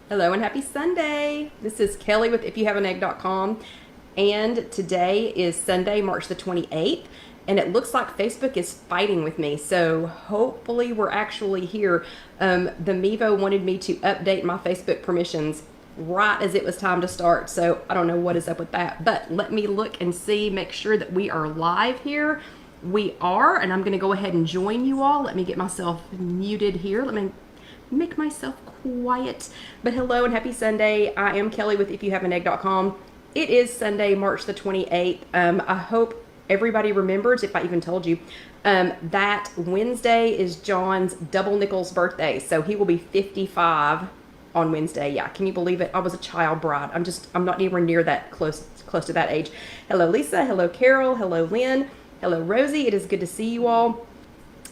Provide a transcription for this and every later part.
Hello and happy Sunday. This is Kelly with IfYouHaveAnEgg.com, and today is Sunday, March the 28th, and it looks like Facebook is fighting with me, so hopefully we're actually here. The Mevo wanted me to update my Facebook permissions right as it was time to start, so I don't know what is up with that, but let me look and see, make sure that we are live here. We are, and I'm going to go ahead and join you all. Let me get myself muted here. Let me make myself quiet. But hello and happy Sunday. I am Kelly with IfYouHaveAnEgg.com. It is Sunday, March the 28th. I hope everybody remembers, if I even told you, that Wednesday is John's double nickels birthday. So he will be 55 on Wednesday. Yeah, can you believe it? I was a child bride. I'm not anywhere near that close to that age. Hello Lisa, hello Carol, hello Lynn, hello Rosie. It is good to see you all.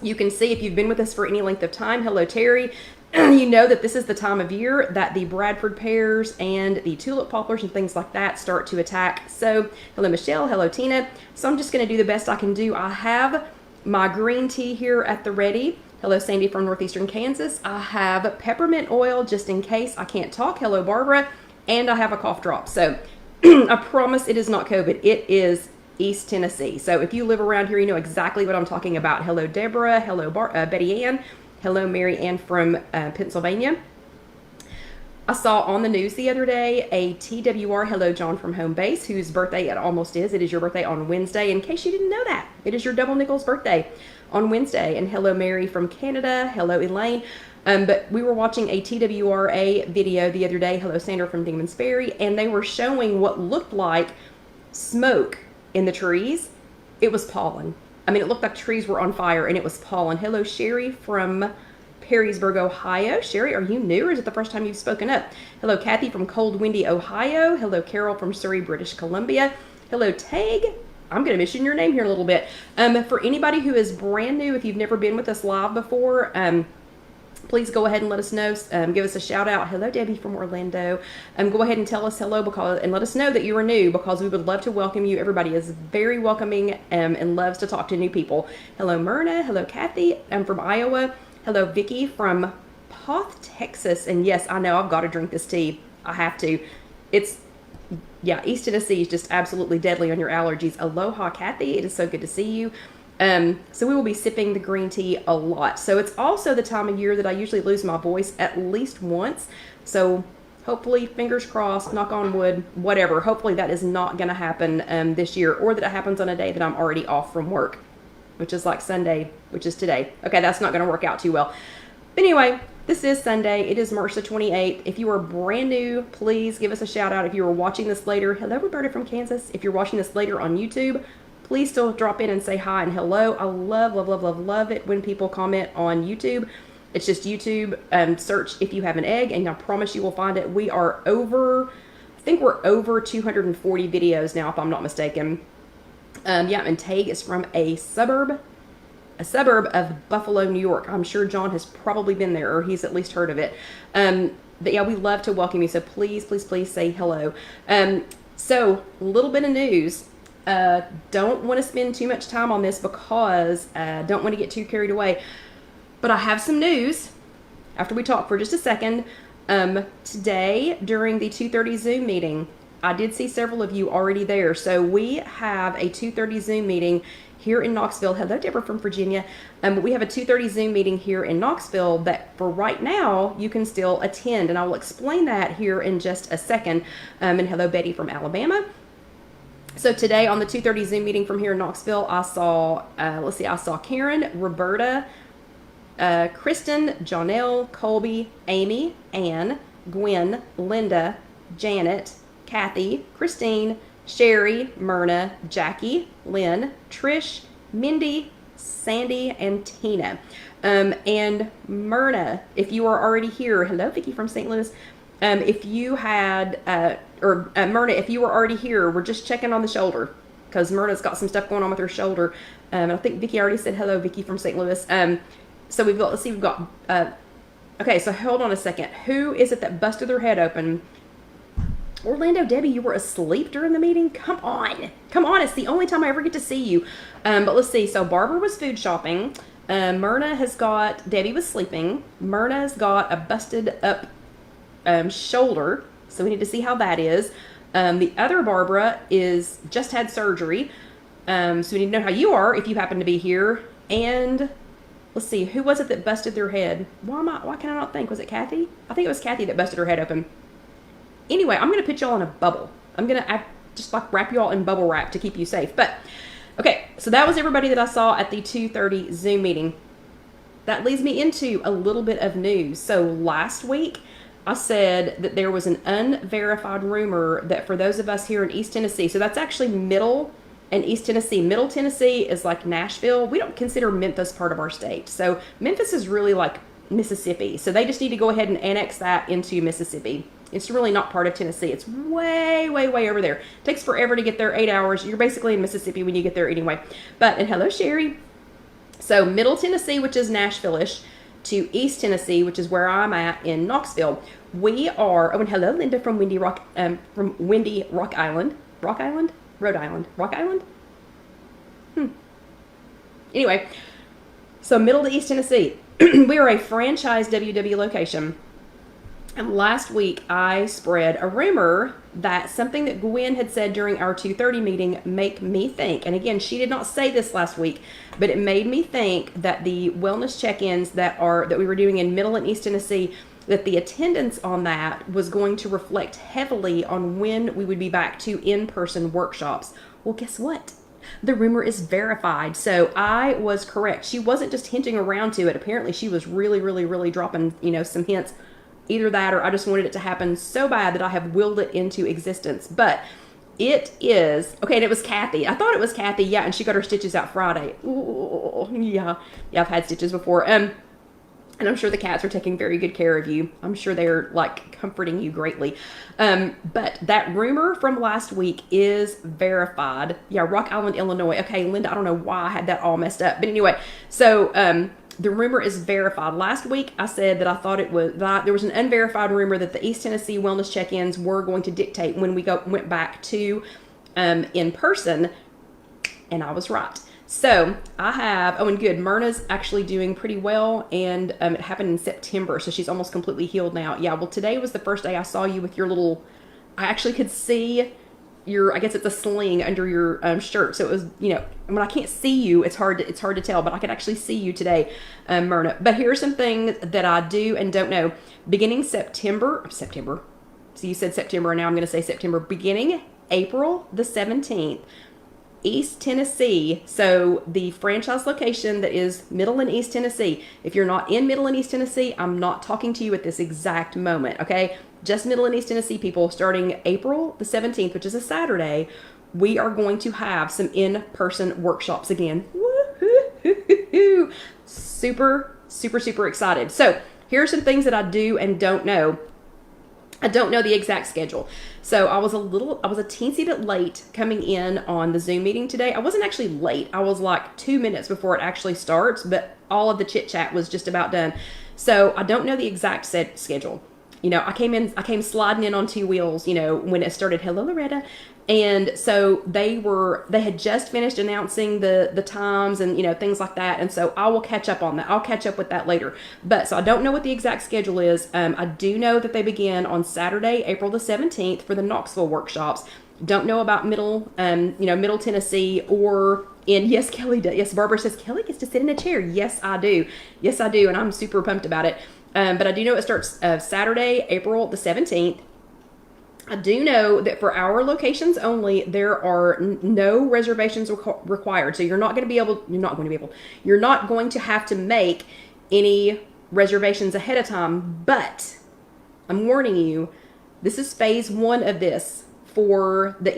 You can see if you've been with us for any length of time. Hello Terry. You know that this is the time of year that the Bradford pears and the tulip poplars and things like that start to attack. So, hello Michelle, hello Tina. So I'm just going to do the best I can do. I have my green tea here at the ready. Hello Sandy from northeastern Kansas. I have peppermint oil just in case I can't talk. Hello Barbara. And I have a cough drop. So I promise it is not COVID. It is East Tennessee. So if you live around here, you know exactly what I'm talking about. Hello Deborah. Hello Betty Ann. Hello, Mary Ann from Pennsylvania. I saw on the news the other day a TWR, hello, John from Home Base, whose birthday it almost is. It is your birthday on Wednesday. In case you didn't know that, it is your double nickels birthday on Wednesday. And hello, Mary from Canada. Hello, Elaine. But we were watching a TWRA video the other day. Hello, Sandra from Dingman's Ferry. And they were showing what looked like smoke in the trees. It was pollen. I mean, it looked like trees were on fire, and it was pollen. Hello, Sherry from Perrysburg, Ohio. Sherry, are you new, or is it the first time you've spoken up? Hello, Kathy from Cold Windy, Ohio. Hello, Carol from Surrey, British Columbia. Hello, Tag. I'm going to mention your name here in a little bit. For anybody who is brand new, if you've never been with us live before, please go ahead and let us know. Give us a shout out. Hello, Debbie from Orlando. Go ahead and tell us hello and let us know that you are new, because we would love to welcome you. Everybody is very welcoming and loves to talk to new people. Hello, Myrna. Hello, Kathy. I'm from Iowa. Hello, Vicky from Poth, Texas. And yes, I know I've got to drink this tea. I have to. East Tennessee is just absolutely deadly on your allergies. Aloha, Kathy. It is so good to see you. So we will be sipping the green tea a lot. So it's also the time of year that I usually lose my voice at least once. So hopefully, fingers crossed, knock on wood, whatever. Hopefully that is not going to happen this year, or that it happens on a day that I'm already off from work, which is like Sunday, which is today. Okay, that's not going to work out too well. But anyway, this is Sunday. It is March the 28th. If you are brand new, please give us a shout out. If you are watching this later, hello, Roberta from Kansas. If you're watching this later on YouTube, please still drop in and say hi and hello. I love it when people comment on YouTube. It's just YouTube, search If You Have an Egg, and I promise you will find it. We are I think we're over 240 videos now, if I'm not mistaken. And Tag is from a suburb of Buffalo, New York. I'm sure John has probably been there, or he's at least heard of it. But yeah, we love to welcome you, so please say hello. So, a little bit of news. Don't want to spend too much time on this because I don't want to get too carried away. But I have some news after we talk for just a second. Today, during the 2:30 Zoom meeting, I did see several of you already there. So we have a 2:30 Zoom meeting here in Knoxville. Hello, Deborah from Virginia. We have a 2:30 Zoom meeting here in Knoxville that for right now you can still attend. And I will explain that here in just a second. And hello, Betty from Alabama. So today on the 2:30 Zoom meeting from here in Knoxville, I saw, I saw Karen, Roberta, Kristen, Jonelle, Colby, Amy, Ann, Gwen, Linda, Janet, Kathy, Christine, Sherry, Myrna, Jackie, Lynn, Trish, Mindy, Sandy, and Tina. And Myrna, if you are already here, hello, Vicki from St. Louis. If you had, Myrna, if you were already here, we're just checking on the shoulder, because Myrna's got some stuff going on with her shoulder. I think Vicki already said hello, Vicki from St. Louis. So we've got, okay, so hold on a second. Who is it that busted their head open? Orlando, Debbie, you were asleep during the meeting? Come on. It's the only time I ever get to see you. But let's see. So Barbara was food shopping. Myrna has got, Debbie was sleeping. Myrna has got a busted up shoulder. So we need to see how that is. The other Barbara just had surgery. So we need to know how you are if you happen to be here. And let's see, who was it that busted their head? Why can I not think? Was it Kathy? I think it was Kathy that busted her head open. Anyway, I'm going to put y'all in a bubble. I'm going to just like wrap y'all in bubble wrap to keep you safe. But okay, so that was everybody that I saw at the 2:30 Zoom meeting. That leads me into a little bit of news. So last week, I said that there was an unverified rumor that for those of us here in East Tennessee, so that's actually Middle and East Tennessee. Middle Tennessee is like Nashville. We don't consider Memphis part of our state. So Memphis is really like Mississippi. So they just need to go ahead and annex that into Mississippi. It's really not part of Tennessee. It's way, way, way over there. It takes forever to get there, 8 hours. You're basically in Mississippi when you get there anyway. And hello, Sherry. So Middle Tennessee, which is Nashville-ish, to East Tennessee, which is where I'm at in Knoxville. We are, and hello, Linda from Windy Rock Island. Rock Island? Rhode Island. Rock Island? Anyway, so Middle to East Tennessee. We are a franchise WW location. And last week, I spread a rumor that something that Gwen had said during our 2:30 meeting make me think, and again, she did not say this last week, but it made me think that the wellness check-ins that we were doing in Middle and East Tennessee, that the attendance on that was going to reflect heavily on when we would be back to in-person workshops. Well, guess what? The rumor is verified. So I was correct. She wasn't just hinting around to it. Apparently, she was really, really, really dropping, some hints. Either that or I just wanted it to happen so bad that I have willed it into existence. But it is, okay, and it was Kathy. I thought it was Kathy, yeah, and she got her stitches out Friday. Ooh, yeah, I've had stitches before. And I'm sure the cats are taking very good care of you. I'm sure they're, comforting you greatly. But that rumor from last week is verified. Yeah, Rock Island, Illinois. Okay, Linda, I don't know why I had that all messed up. But anyway, so the rumor is verified. Last week, I said that I thought there was an unverified rumor that the East Tennessee wellness check-ins were going to dictate when we went back to in person, and I was right. So I have, and good, Myrna's actually doing pretty well, and it happened in September, so she's almost completely healed now. Yeah, well, today was the first day I saw you with your little, I actually could see I guess it's a sling under your shirt. So it was, when I can't see you, it's hard to tell, but I could actually see you today, Myrna. But here are some things that I do and don't know. Beginning September. So you said September, and now I'm going to say September. Beginning April the 17th, East Tennessee. So the franchise location that is Middle and East Tennessee. If you're not in Middle and East Tennessee, I'm not talking to you at this exact moment, okay? Just Middle and East Tennessee people, starting April the 17th, which is a Saturday, we are going to have some in-person workshops again. Woo-hoo-hoo-hoo-hoo. Super, super, super excited. So here are some things that I do and don't know. I don't know the exact schedule. So I was a teensy bit late coming in on the Zoom meeting today. I wasn't actually late. I was like 2 minutes before it actually starts, but all of the chit chat was just about done. So I don't know the exact schedule. I came sliding in on two wheels, when it started. Hello, Loretta. And so they had just finished announcing the times and, things like that. And so I will catch up on that. I'll catch up with that later. But so I don't know what the exact schedule is. I do know that they begin on Saturday, April the 17th for the Knoxville workshops. Don't know about Middle Tennessee or yes, Kelly does. Yes, Barbara says, Kelly gets to sit in a chair. Yes, I do. Yes, I do. And I'm super pumped about it. But I do know it starts Saturday, April the 17th. I do know that for our locations only, there are no reservations required. So you're not going to have to make any reservations ahead of time. But I'm warning you, this is phase 1 of this for the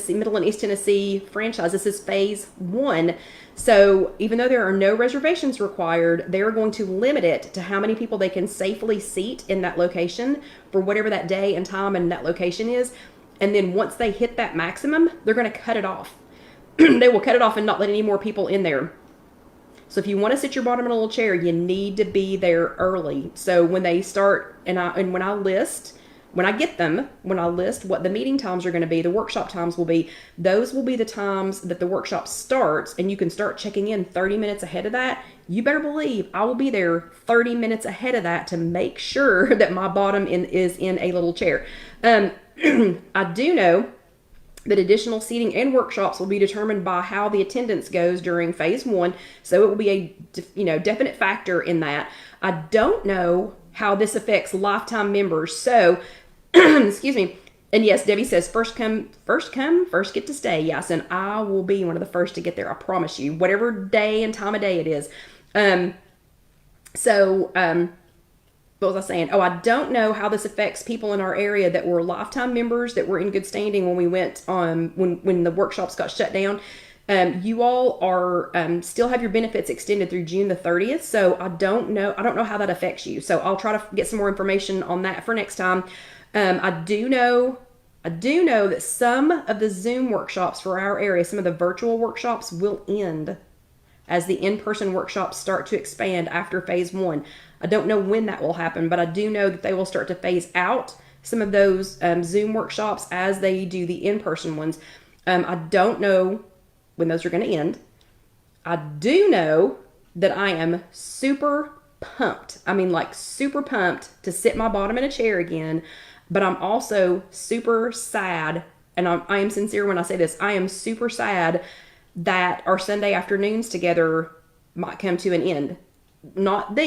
Middle and East Tennessee franchise. This is phase 1. So even though there are no reservations required, they're going to limit it to how many people they can safely seat in that location for whatever that day and time and that location is. And then once they hit that maximum, they're going to cut it off. They will cut it off and not let any more people in there. So if you want to sit your bottom in a little chair, you need to be there early. So when they start, and when I list when I get them, when I list what the meeting times are going to be, the workshop times will be, those will be the times that the workshop starts, and you can start checking in 30 minutes ahead of that. You better believe I will be there 30 minutes ahead of that to make sure that my bottom is in a little chair. I do know that additional seating and workshops will be determined by how the attendance goes during phase 1. So it will be a definite factor in that. I don't know how this affects lifetime members. So, excuse me. And yes, Debbie says, first come, first get to stay. Yes, and I will be one of the first to get there. I promise you, whatever day and time of day it is. What was I saying? Oh, I don't know how this affects people in our area that were lifetime members that were in good standing when we went on, when the workshops got shut down. You all are still have your benefits extended through June the 30th. So I don't know how that affects you. So I'll try to get some more information on that for next time. I do know that some of the Zoom workshops for our area, some of the virtual workshops will end as the in-person workshops start to expand after phase 1. I don't know when that will happen, but I do know that they will start to phase out some of those Zoom workshops as they do the in-person ones. I don't know when those are going to end. I do know that I am super pumped. I mean, like super pumped to sit my bottom in a chair again, but I'm also super sad, and I am sincere when I say this, I am super sad that our Sunday afternoons together might come to an end. Not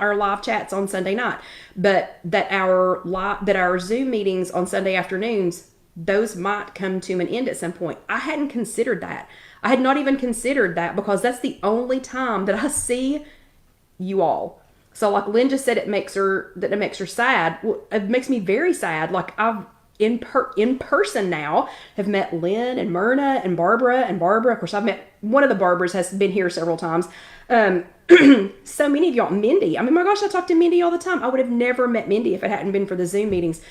our live chats on Sunday night, but that our Zoom meetings on Sunday afternoons, those might come to an end at some point. I hadn't considered that. I had not even considered that because that's the only time that I see you all. So like Lynn just said, it makes her sad. Well, it makes me very sad. Like I've in person now have met Lynn and Myrna and Barbara. Of course, I've met one of the Barbaras has been here several times. So many of y'all, Mindy. I mean, my gosh, I talk to Mindy all the time. I would have never met Mindy if it hadn't been for the Zoom meetings.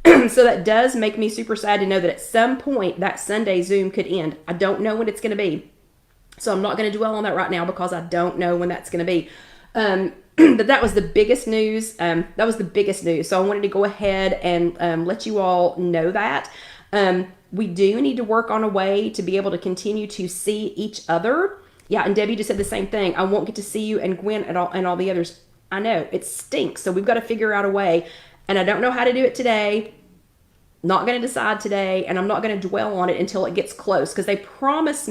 So that does make me super sad to know that at some point that Sunday Zoom could end. I don't know when it's going to be. So I'm not going to dwell on that right now because I don't know when that's going to be. But that was the biggest news. So I wanted to go ahead and let you all know that. We do need to work on a way to be able to continue to see each other. Yeah, and Debbie just said the same thing. I won't get to see you and Gwen and all the others. I know, it stinks. So we've got to figure out a way. And I don't know how to do it today. Not going to decide today. And I'm not going to dwell on it until it gets close. Because they didn't just promise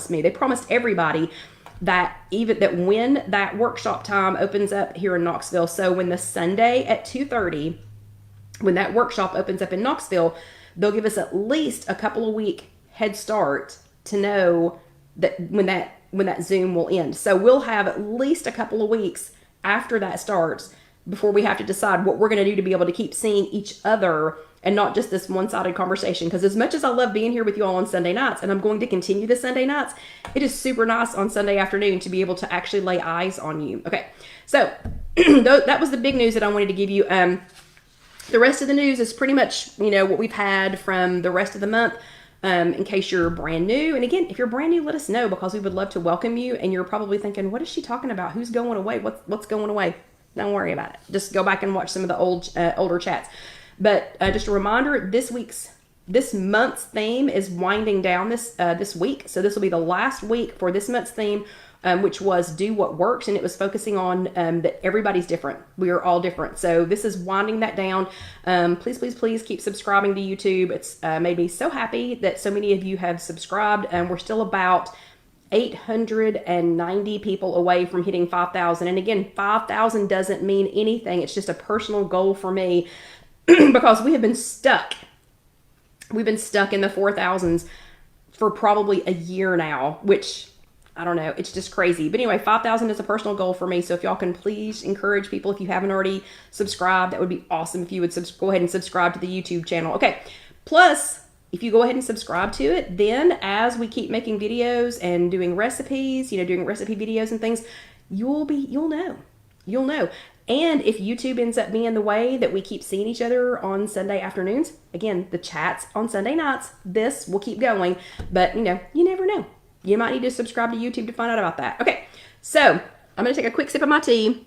me. They promised everybody that when that workshop time opens up here in Knoxville. So when the Sunday at 2:30, when that workshop opens up in Knoxville, they'll give us at least a couple of week head start to know that when that Zoom will end. So we'll have at least a couple of weeks after that starts before we have to decide what we're going to do to be able to keep seeing each other and not just this one-sided conversation. Because as much as I love being here with you all on Sunday nights, and I'm going to continue the Sunday nights, it is super nice on Sunday afternoon to be able to actually lay eyes on you. Okay, so that was the big news that I wanted to give you. The rest of the news is pretty much, what we've had from the rest of the month. In case you're brand new. And again, if you're brand new, let us know because we would love to welcome you. And you're probably thinking, what is she talking about? Who's going away? What's going away? Don't worry about it. Just go back and watch some of the older chats. But just a reminder, this month's theme is winding down this week. So this will be the last week for this month's theme, which was Do What Works. And it was focusing on that everybody's different. We are all different. So this is winding that down. Please keep subscribing to YouTube. It's made me so happy that so many of you have subscribed. We're still about 890 people away from hitting 5,000. And again, 5,000 doesn't mean anything. It's just a personal goal for me because we have been stuck. We've been stuck in the 4,000s for probably a year now, which I don't know. It's just crazy. But anyway, 5,000 is a personal goal for me. So if y'all can please encourage people, if you haven't already subscribed, that would be awesome if you would go ahead and subscribe to the YouTube channel. Okay. Plus, if you go ahead and subscribe to it, then as we keep making videos and doing recipes, doing recipe videos and things, you'll know. And if YouTube ends up being the way that we keep seeing each other on Sunday afternoons, again, the chats on Sunday nights, this will keep going. But, you never know. You might need to subscribe to YouTube to find out about that. Okay, so I'm going to take a quick sip of my tea.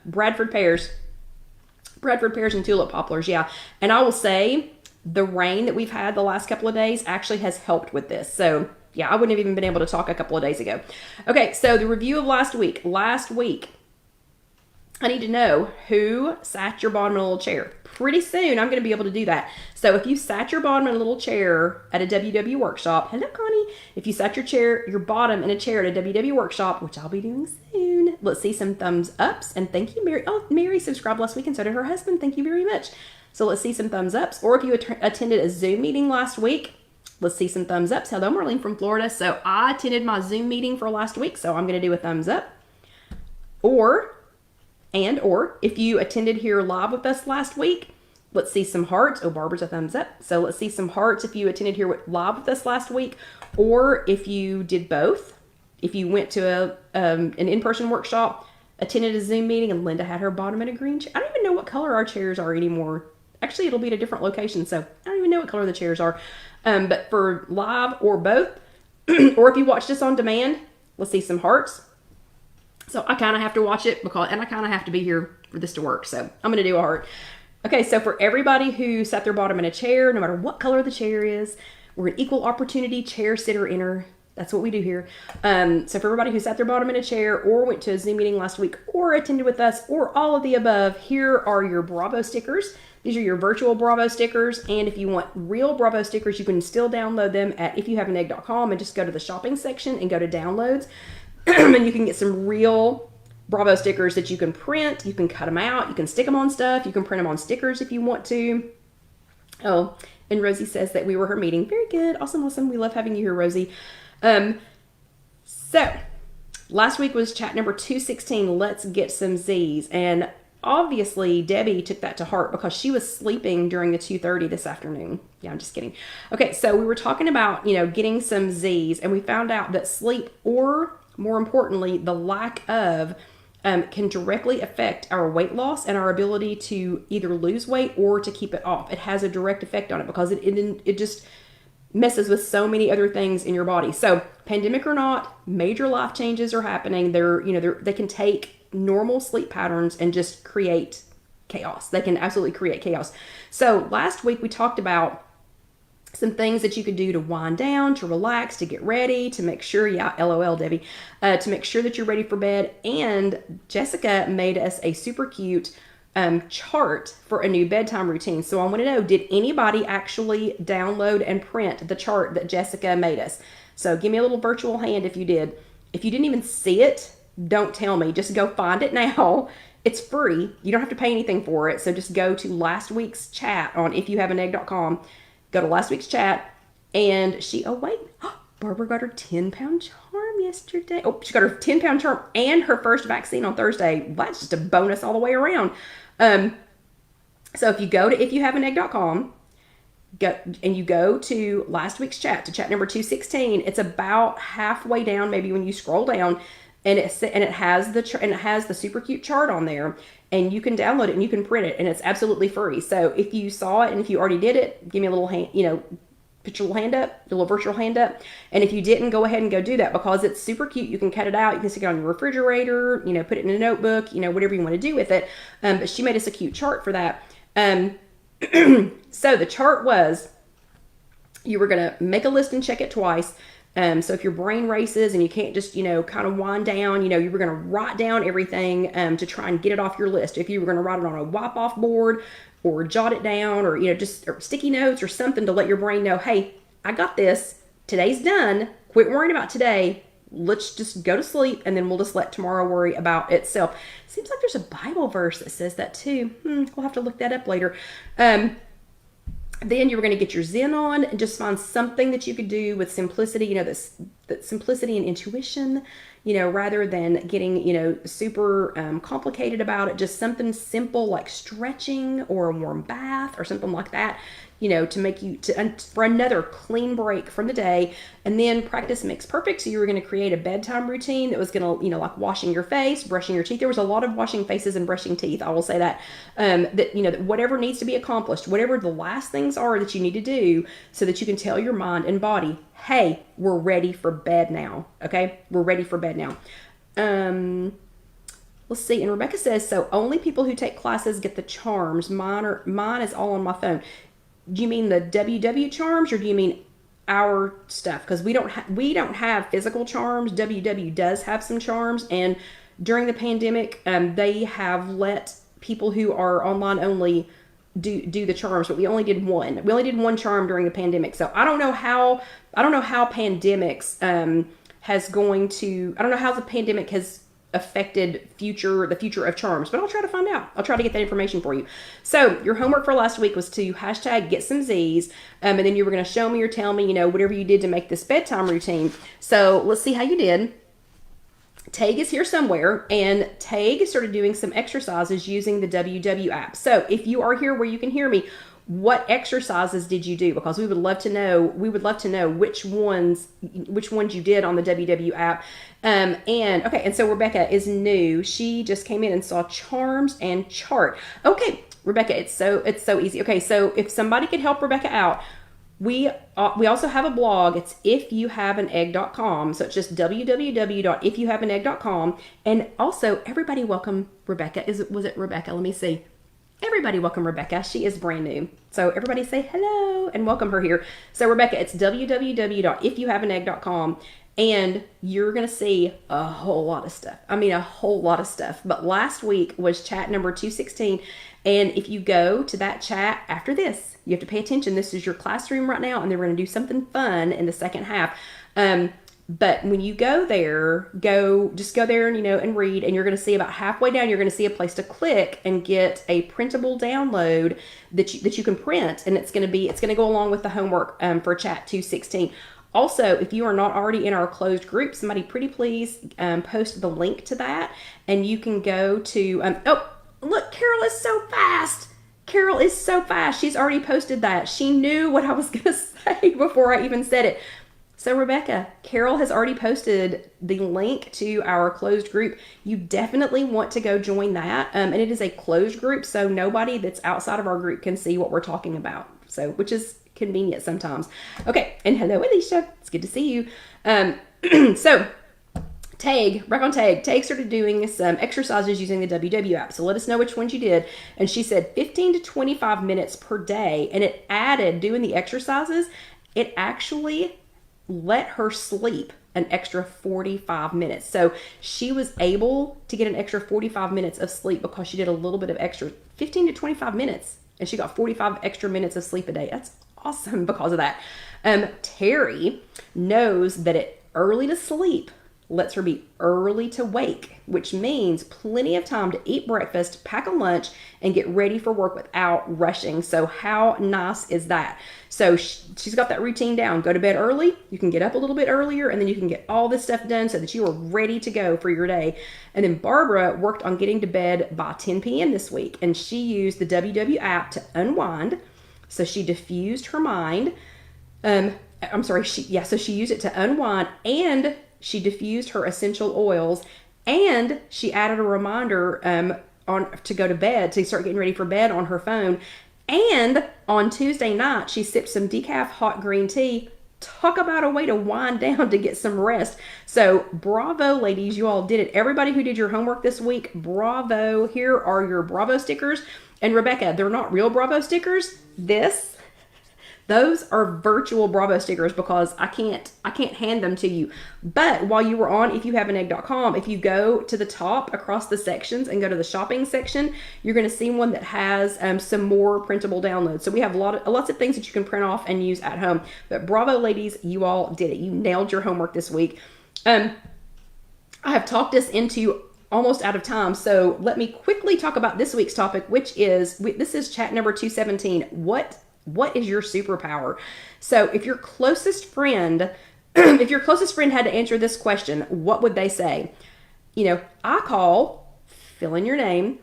Bradford pears. Bradford pears and tulip poplars, yeah. And I will say, the rain that we've had the last couple of days actually has helped with this. So, yeah, I wouldn't have even been able to talk a couple of days ago. Okay, so the review of last week. Last week, I need to know who sat your bottom in a little chair. Pretty soon, I'm going to be able to do that. So if you sat your bottom in a little chair at a WW workshop, hello, Connie. If you sat your bottom in a chair at a WW workshop, which I'll be doing soon, let's see some thumbs ups. And thank you, Mary. Oh, Mary subscribed last week and so did her husband. Thank you very much. So let's see some thumbs ups. Or if you attended a Zoom meeting last week, let's see some thumbs ups. Hello, Marlene from Florida. So I attended my Zoom meeting for last week, so I'm going to do a thumbs up. Or if you attended here live with us last week, let's see some hearts. Oh, Barbara's a thumbs up. So let's see some hearts if you attended here live with us last week, or if you did both. If you went to an in-person workshop, attended a Zoom meeting, and Linda had her bottom in a green chair. I don't even know what color our chairs are anymore. Actually, it'll be at a different location, so I don't even know what color the chairs are. But for live or both, or if you watched us on demand, let's see some hearts. So I kind of have to watch it and I kind of have to be here for this to work. So I'm going to do a heart. Okay, so for everybody who sat their bottom in a chair, no matter what color the chair is, we're an equal opportunity chair sitter inner. That's what we do here. So for everybody who sat their bottom in a chair or went to a Zoom meeting last week or attended with us or all of the above, here are your Bravo stickers. These are your virtual Bravo stickers. And if you want real Bravo stickers, you can still download them at IfYouHaveAnEgg.com and just go to the shopping section and go to downloads. And you can get some real Bravo stickers that you can print. You can cut them out. You can stick them on stuff. You can print them on stickers if you want to. Oh, and Rosie says that we were her meeting. Very good. Awesome, awesome. We love having you here, Rosie. So last week was chat number 216. Let's get some Z's. And obviously, Debbie took that to heart because she was sleeping during the 2:30 this afternoon. Yeah, I'm just kidding. Okay, so we were talking about, getting some Z's, and we found out that sleep, or more importantly, the lack of, can directly affect our weight loss and our ability to either lose weight or to keep it off. It has a direct effect on it because it just messes with so many other things in your body. So, pandemic or not, major life changes are happening. They can take normal sleep patterns and just create chaos. They can absolutely create chaos. So last week we talked about some things that you could do to wind down, to relax, to get ready, to make sure, yeah, LOL, Debbie, to make sure that you're ready for bed. And Jessica made us a super cute chart for a new bedtime routine. So I want to know, did anybody actually download and print the chart that Jessica made us? So give me a little virtual hand if you did. If you didn't even see it, don't tell me. Just go find it now. It's free. You don't have to pay anything for it. So just go to last week's chat on IfYouHaveAnEgg.com. Go to last week's chat, and Barbara got her 10-pound charm yesterday. Oh, she got her 10-pound charm and her first vaccine on Thursday. That's just a bonus all the way around. So if you go to IfYouHaveAnEgg.com, and you go to last week's chat, to chat number 216, it's about halfway down, maybe when you scroll down, and it has the super cute chart on there, and you can download it and you can print it, and it's absolutely free. So if you saw it and if you already did it, give me a little hand, put your little hand up, a little virtual hand up. And if you didn't, go ahead and go do that because it's super cute. You can cut it out. You can stick it on your refrigerator, put it in a notebook, whatever you want to do with it. But she made us a cute chart for that. So the chart was, you were going to make a list and check it twice. So if your brain races and you can't just, kind of wind down, you were going to write down everything to try and get it off your list. If you were going to write it on a wipe off board or jot it down or, or sticky notes or something to let your brain know, hey, I got this. Today's done. Quit worrying about today. Let's just go to sleep and then we'll just let tomorrow worry about itself. Seems like there's a Bible verse that says that too. We'll have to look that up later. Then you were going to get your Zen on and just find something that you could do with simplicity, that simplicity and intuition, rather than getting, super complicated about it. Just something simple like stretching or a warm bath or something like that, to make you, for another clean break from the day. And then practice makes perfect. So you were going to create a bedtime routine that was going to, like washing your face, brushing your teeth. There was a lot of washing faces and brushing teeth. I will say that, that whatever needs to be accomplished, whatever the last things are that you need to do so that you can tell your mind and body, hey, we're ready for bed now. Okay. We're ready for bed now. Let's see. And Rebecca says, so only people who take classes get the charms. Mine is all on my phone. Do you mean the WW charms, or do you mean our stuff? Because we don't have physical charms. WW does have some charms, and during the pandemic, they have let people who are online only do the charms, but we only did one. We only did one charm during the pandemic. So I don't know how pandemics I don't know how the pandemic has affected the future of charms, but I'll try to find out. I'll try to get that information for you. So your homework for last week was to hashtag get some Z's, and then you were going to show me or tell me, whatever you did to make this bedtime routine. So let's see how you did. Tag is here somewhere, and Tag started doing some exercises using the WW app. So if you are here where you can hear me, what exercises did you do? Because we would love to know which ones you did on the WW app. And so Rebecca is new. She just came in and saw charms and chart. Okay, Rebecca, it's so easy. Okay, so if somebody could help Rebecca out, we also have a blog. It's IfYouHaveAnEgg.com. So it's just www.ifyouhaveanegg.com. And also, everybody welcome Rebecca. Was it Rebecca? Let me see. Everybody welcome Rebecca. She is brand new. So everybody say hello and welcome her here. So Rebecca, it's www.ifyouhaveanegg.com. And you're going to see a whole lot of stuff. I mean, a whole lot of stuff. But last week was chat number 216. And if you go to that chat after this, you have to pay attention. This is your classroom right now, and they're going to do something fun in the second half. But when you go there, just go there and, and read, and you're going to see about halfway down, you're going to see a place to click and get a printable download that you can print. And it's going to go along with the homework, for chat 216. Also, if you are not already in our closed group, somebody pretty please, post the link to that, and you can go to, oh, look, Carol is so fast. Carol is so fast. She's already posted that. She knew what I was going to say before I even said it. So Rebecca, Carol has already posted the link to our closed group. You definitely want to go join that. And it is a closed group, so nobody that's outside of our group can see what we're talking about. So, which is convenient sometimes. Okay, and hello, Alicia. It's good to see you. So Tag started doing some exercises using the WW app. So let us know which ones you did. And she said 15 to 25 minutes per day. And it added, doing the exercises, it actually let her sleep an extra 45 minutes. So she was able to get an extra 45 minutes of sleep because she did a little bit of extra, 15 to 25 minutes. And she got 45 extra minutes of sleep a day. That's awesome because of that. Terry knows that early to sleep lets her be early to wake, which means plenty of time to eat breakfast, pack a lunch, and get ready for work without rushing. So how nice is that? So she's got that routine down. Go to bed early. You can get up a little bit earlier, and then you can get all this stuff done so that you are ready to go for your day. And then Barbara worked on getting to bed by 10 p.m. this week, and she used the WW app to unwind. So she diffused her mind. So she used it to unwind, and she diffused her essential oils, and she added a reminder to go to bed, to start getting ready for bed on her phone. And on Tuesday night, she sipped some decaf hot green tea. Talk about a way to wind down to get some rest. So bravo, ladies, you all did it. Everybody who did your homework this week, bravo. Here are your bravo stickers. And Rebecca, they're not real bravo stickers. Those are virtual Bravo stickers because I can't hand them to you. But while you were on IfYouHaveAnEgg.com, if you go to the top across the sections and go to the shopping section, you're going to see one that has some more printable downloads. So we have lots of things that you can print off and use at home. But bravo, ladies, you all did it. You nailed your homework this week. I have talked us into almost out of time, so let me quickly talk about this week's topic, which is, this is chat number 217. What is your superpower? So if your closest friend had to answer this question, what would they say? I call, fill in your name,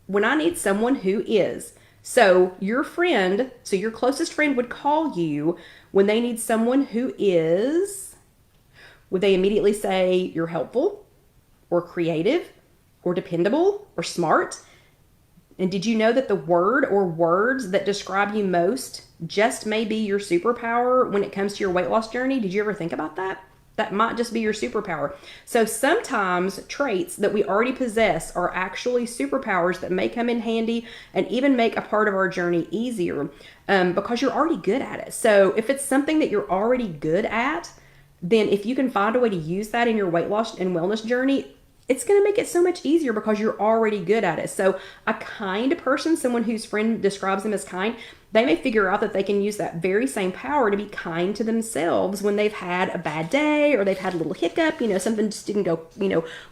when I need someone who is. So your closest friend would call you when they need someone who is. Would they immediately say you're helpful or creative or dependable or smart? And did you know that the word or words that describe you most just may be your superpower when it comes to your weight loss journey? Did you ever think about that? That might just be your superpower. So sometimes traits that we already possess are actually superpowers that may come in handy and even make a part of our journey easier, because you're already good at it. So if it's something that you're already good at, then if you can find a way to use that in your weight loss and wellness journey, it's going to make it so much easier because you're already good at it. So a kind person, someone whose friend describes them as kind, they may figure out that they can use that very same power to be kind to themselves when they've had a bad day or they've had a little hiccup, something just didn't go,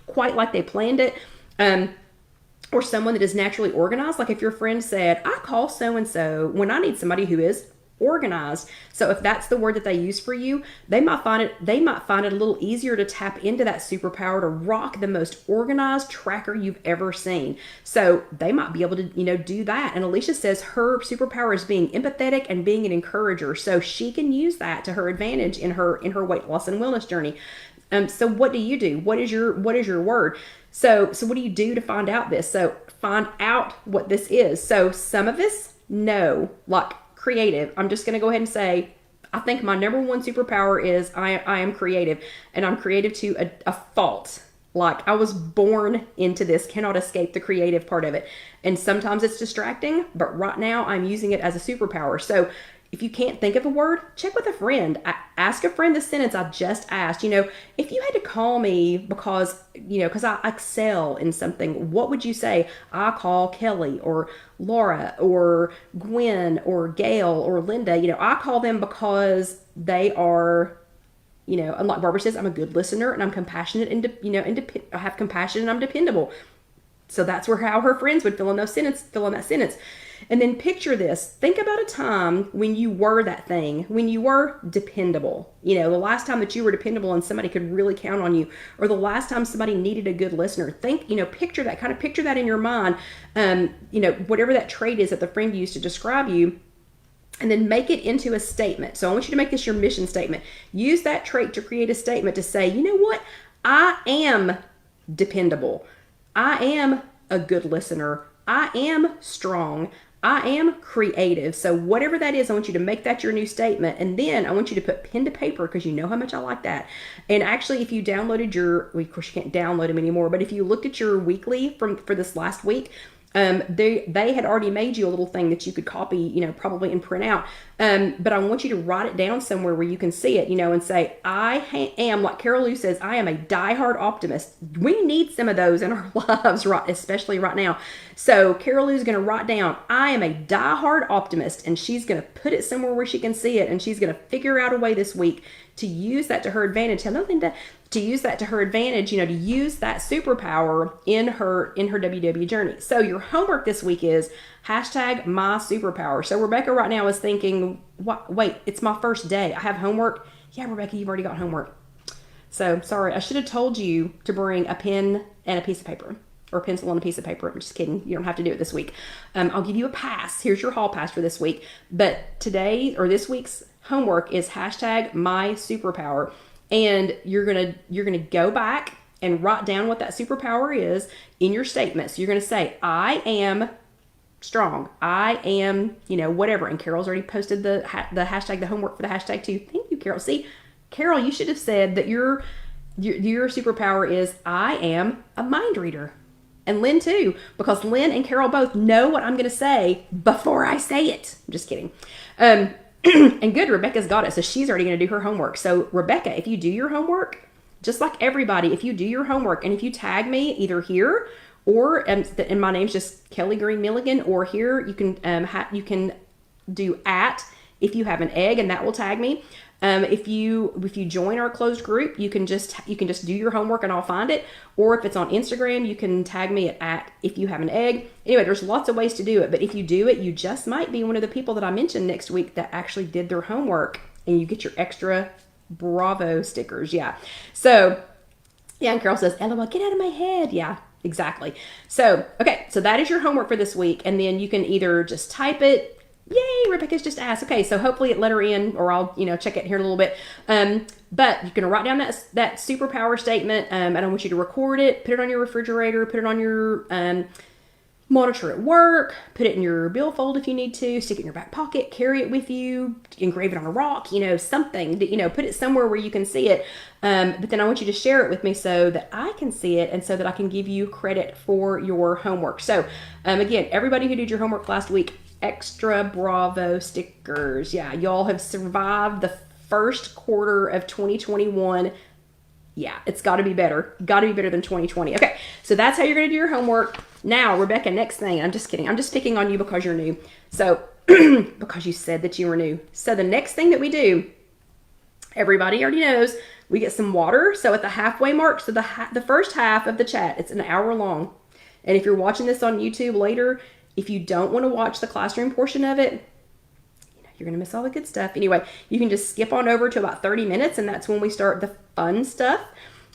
quite like they planned it. Or someone that is naturally organized. Like if your friend said, I call so-and-so when I need somebody who is organized. So if that's the word that they use for you, they might find it a little easier to tap into that superpower to rock the most organized tracker you've ever seen. So they might be able to, do that. And Alicia says her superpower is being empathetic and being an encourager. So she can use that to her advantage in her weight loss and wellness journey. So what do you do? What is your word? So what do you do to find out this? So find out what this is. So some of this, no, like creative. I'm just going to go ahead and say, I think my number one superpower is I am creative, and I'm creative to a fault. Like I was born into this, cannot escape the creative part of it. And sometimes it's distracting, but right now I'm using it as a superpower. So if you can't think of a word, check with a friend. Ask a friend the sentence I just asked. If you had to call me because I excel in something, what would you say? I call Kelly or Laura or Gwen or Gail or Linda. I call them because they are, and like Barbara says, I'm a good listener and I'm compassionate and, I have compassion and I'm dependable. So that's how her friends would fill in that sentence. And then picture this. Think about a time when you were that thing, when you were dependable. The last time that you were dependable and somebody could really count on you, or the last time somebody needed a good listener. Picture that in your mind, whatever that trait is that the friend used to describe you, and then make it into a statement. So I want you to make this your mission statement. Use that trait to create a statement to say, you know what? I am dependable. I am a good listener. I am strong. I am creative. So whatever that is, I want you to make that your new statement. And then I want you to put pen to paper, because you know how much I like that. And actually, if you downloaded of course you can't download them anymore, but if you looked at your weekly for this last week, they had already made you a little thing that you could copy, probably and print out. But I want you to write it down somewhere where you can see it, and say, I am, like Carol Lou says, I am a diehard optimist. We need some of those in our lives, right, especially right now. So Carol Lou's going to write down, I am a diehard optimist, and she's going to put it somewhere where she can see it, and she's going to figure out a way this week to use that to her advantage. Hello, Linda. To use that to her advantage, to use that superpower in her WW journey. So your homework this week is #mysuperpower. So Rebecca right now is thinking, wait, it's my first day. I have homework. Yeah, Rebecca, you've already got homework. So sorry, I should have told you to bring a pen and a piece of paper, or a pencil and a piece of paper. I'm just kidding. You don't have to do it this week. I'll give you a pass. Here's your hall pass for this week. But today, or this week's homework is #mysuperpower. And you're gonna go back and write down what that superpower is in your statements. You're gonna say, I am strong. I am, whatever. And Carol's already posted the hashtag, the homework for the hashtag too. Thank you, Carol. See, Carol, you should have said that your superpower is I am a mind reader. And Lynn too, because Lynn and Carol both know what I'm gonna say before I say it. I'm just kidding. And good, Rebecca's got it. So she's already going to do her homework. So Rebecca, if you do your homework, just like everybody, if you do your homework and if you tag me either here or, and my name's just Kelly Green Milligan, or here you can do @IfYouHaveAnEgg, and that will tag me. If you join our closed group, you can just do your homework and I'll find it. Or if it's on Instagram, you can tag me at IfYouHaveAnEgg. Anyway, there's lots of ways to do it. But if you do it, you just might be one of the people that I mentioned next week that actually did their homework, and you get your extra Bravo stickers. Yeah. So, yeah, and Carol says, LOL, get out of my head. Yeah, exactly. So, okay, so that is your homework for this week. And then you can either just type it. Yay, Rebecca's just asked. Okay, so hopefully it let her in, or I'll, check it here in a little bit. But you're going to write down that superpower statement, and I want you to record it, put it on your refrigerator, put it on your, monitor at work, put it in your billfold if you need to, stick it in your back pocket, carry it with you, engrave it on a rock, something, put it somewhere where you can see it. But then I want you to share it with me so that I can see it and so that I can give you credit for your homework. So again, everybody who did your homework last week, extra bravo stickers. Yeah, y'all have survived the first quarter of 2021. Yeah, it's got to be better. Got to be better than 2020. Okay, so that's how you're going to do your homework. Now, Rebecca, next thing. I'm just kidding. I'm just picking on you because you're new. So, because you said that you were new. So the next thing that we do, everybody already knows, we get some water. So at the halfway mark, so the first half of the chat, it's an hour long. And if you're watching this on YouTube later, if you don't want to watch the classroom portion of it, you're going to miss all the good stuff. Anyway, you can just skip on over to about 30 minutes, and that's when we start the fun stuff.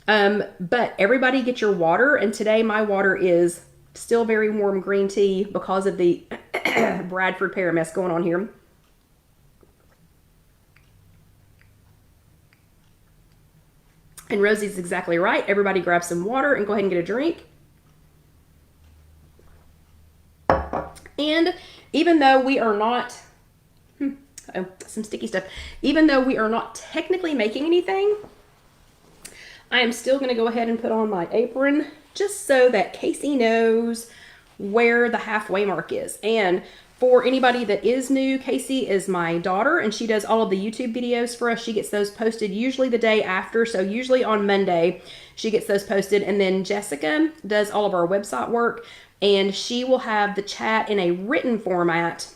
But everybody get your water, and today my water is still very warm green tea because of the Bradford pear mess going on here. And Rosie's exactly right. Everybody grab some water and go ahead and get a drink. And even though we are not... some sticky stuff. Even though we are not technically making anything, I am still going to go ahead and put on my apron just so that Casey knows where the halfway mark is. And for anybody that is new, Casey is my daughter, and she does all of the YouTube videos for us. She gets those posted usually the day after, so usually on Monday she gets those posted. And then Jessica does all of our website work, and she will have the chat in a written format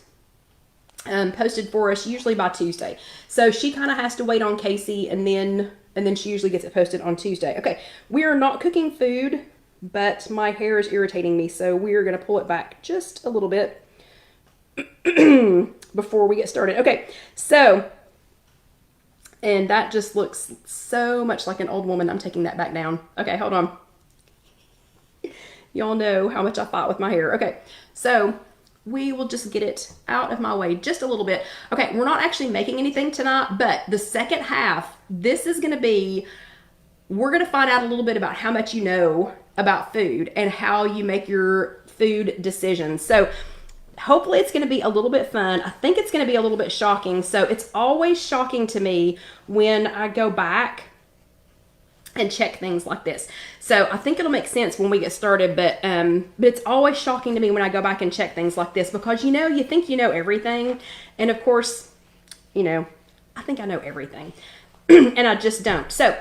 posted for us usually by Tuesday. So she kind of has to wait on Casey, and then she usually gets it posted on Tuesday. Okay, we are not cooking food, but my hair is irritating me, so we are going to pull it back just a little bit before we get started. Okay, so, and that just looks so much like an old woman. I'm taking that back down. Okay, hold on. Y'all know how much I fight with my hair. Okay, so we will just get it out of my way just a little bit. Okay, we're not actually making anything tonight, but the second half, this is going to be, we're going to find out a little bit about how much you know about food and how you make your food decisions. So hopefully it's going to be a little bit fun. I think it's going to be a little bit shocking. So it's always shocking to me when I go back and check things like this. So I think it'll make sense when we get started, but it's always shocking to me when I go back and check things like this because, you think you know everything. And of course, I think I know everything and I just don't. So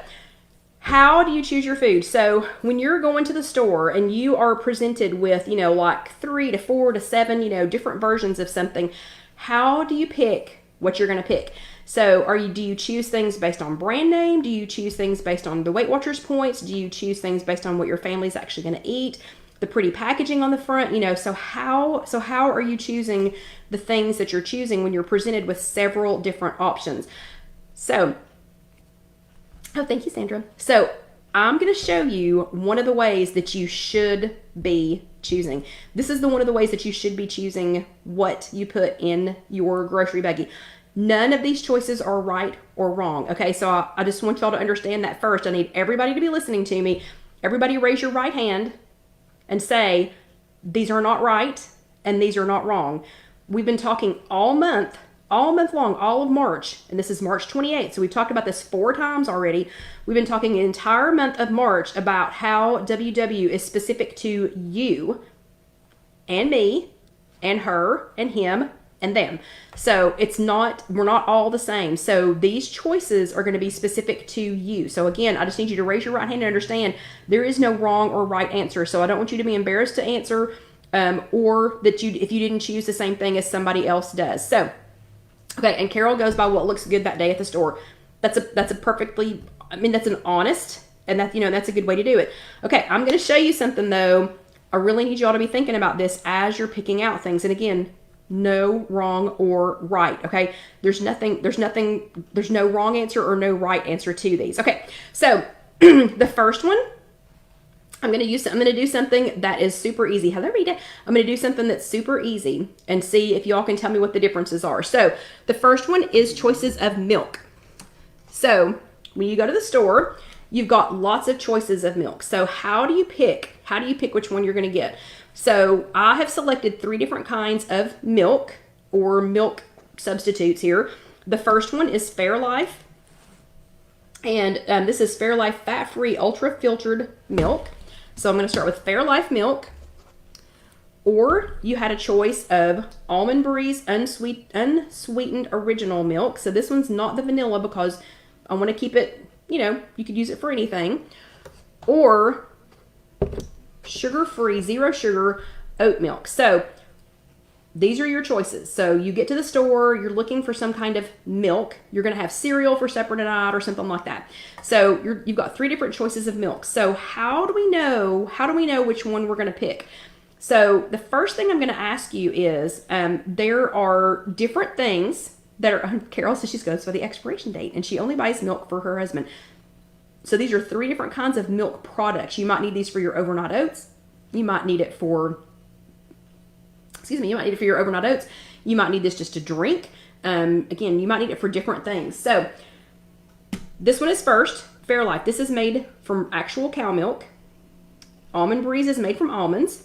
how do you choose your food? So when you're going to the store and you are presented with, like 3 to 4 to 7, different versions of something, how do you pick what you're going to pick? So do you choose things based on brand name? Do you choose things based on the Weight Watchers points? Do you choose things based on what your family's actually going to eat? The pretty packaging on the front, so how are you choosing the things that you're choosing when you're presented with several different options? So, oh, thank you, Sandra. So I'm going to show you one of the ways that you should be choosing. This is one of the ways that you should be choosing what you put in your grocery baggie. None of these choices are right or wrong. Okay, so I just want y'all to understand that first. I need everybody to be listening to me. Everybody raise your right hand and say, these are not right and these are not wrong. We've been talking all month long, all of March, and this is March 28th. So we've talked about this 4 times already. We've been talking the entire month of March about how WW is specific to you and me and her and him and them. So we're not all the same. So these choices are going to be specific to you. So again, I just need you to raise your right hand and understand there is no wrong or right answer. So I don't want you to be embarrassed to answer or that if you didn't choose the same thing as somebody else does. So, okay, and Carol goes by what looks good that day at the store. That's an honest, and that's a good way to do it. Okay, I'm going to show you something though. I really need you all to be thinking about this as you're picking out things. And again, no wrong or right. Okay. There's no wrong answer or no right answer to these. Okay. So the first one, I'm going to do something that is super easy. Hello, Rita. I'm going to do something that's super easy and see if y'all can tell me what the differences are. So the first one is choices of milk. So when you go to the store, you've got lots of choices of milk. So how do you pick which one you're going to get? So I have selected 3 different kinds of milk or milk substitutes here. The first one is Fairlife. And this is Fairlife fat-free ultra-filtered milk. So I'm going to start with Fairlife milk. Or you had a choice of Almond Breeze unsweetened original milk. So this one's not the vanilla because I want to keep it, you know, you could use it for anything. Or sugar-free, zero sugar oat milk. So these are your choices. So you get to the store, you're looking for some kind of milk. You're going to have cereal for supper tonight or something like that. So you've got 3 different choices of milk. So how do we know which one we're going to pick? So the first thing I'm going to ask you is, there are different things that are, Carol says she's goes for the expiration date and she only buys milk for her husband. So these are 3 different kinds of milk products. You might need these for your overnight oats. You might need it for, you might need it for your overnight oats. You might need this just to drink. Again, you might need it for different things. So this one is first, Fairlife. This is made from actual cow milk. Almond Breeze is made from almonds.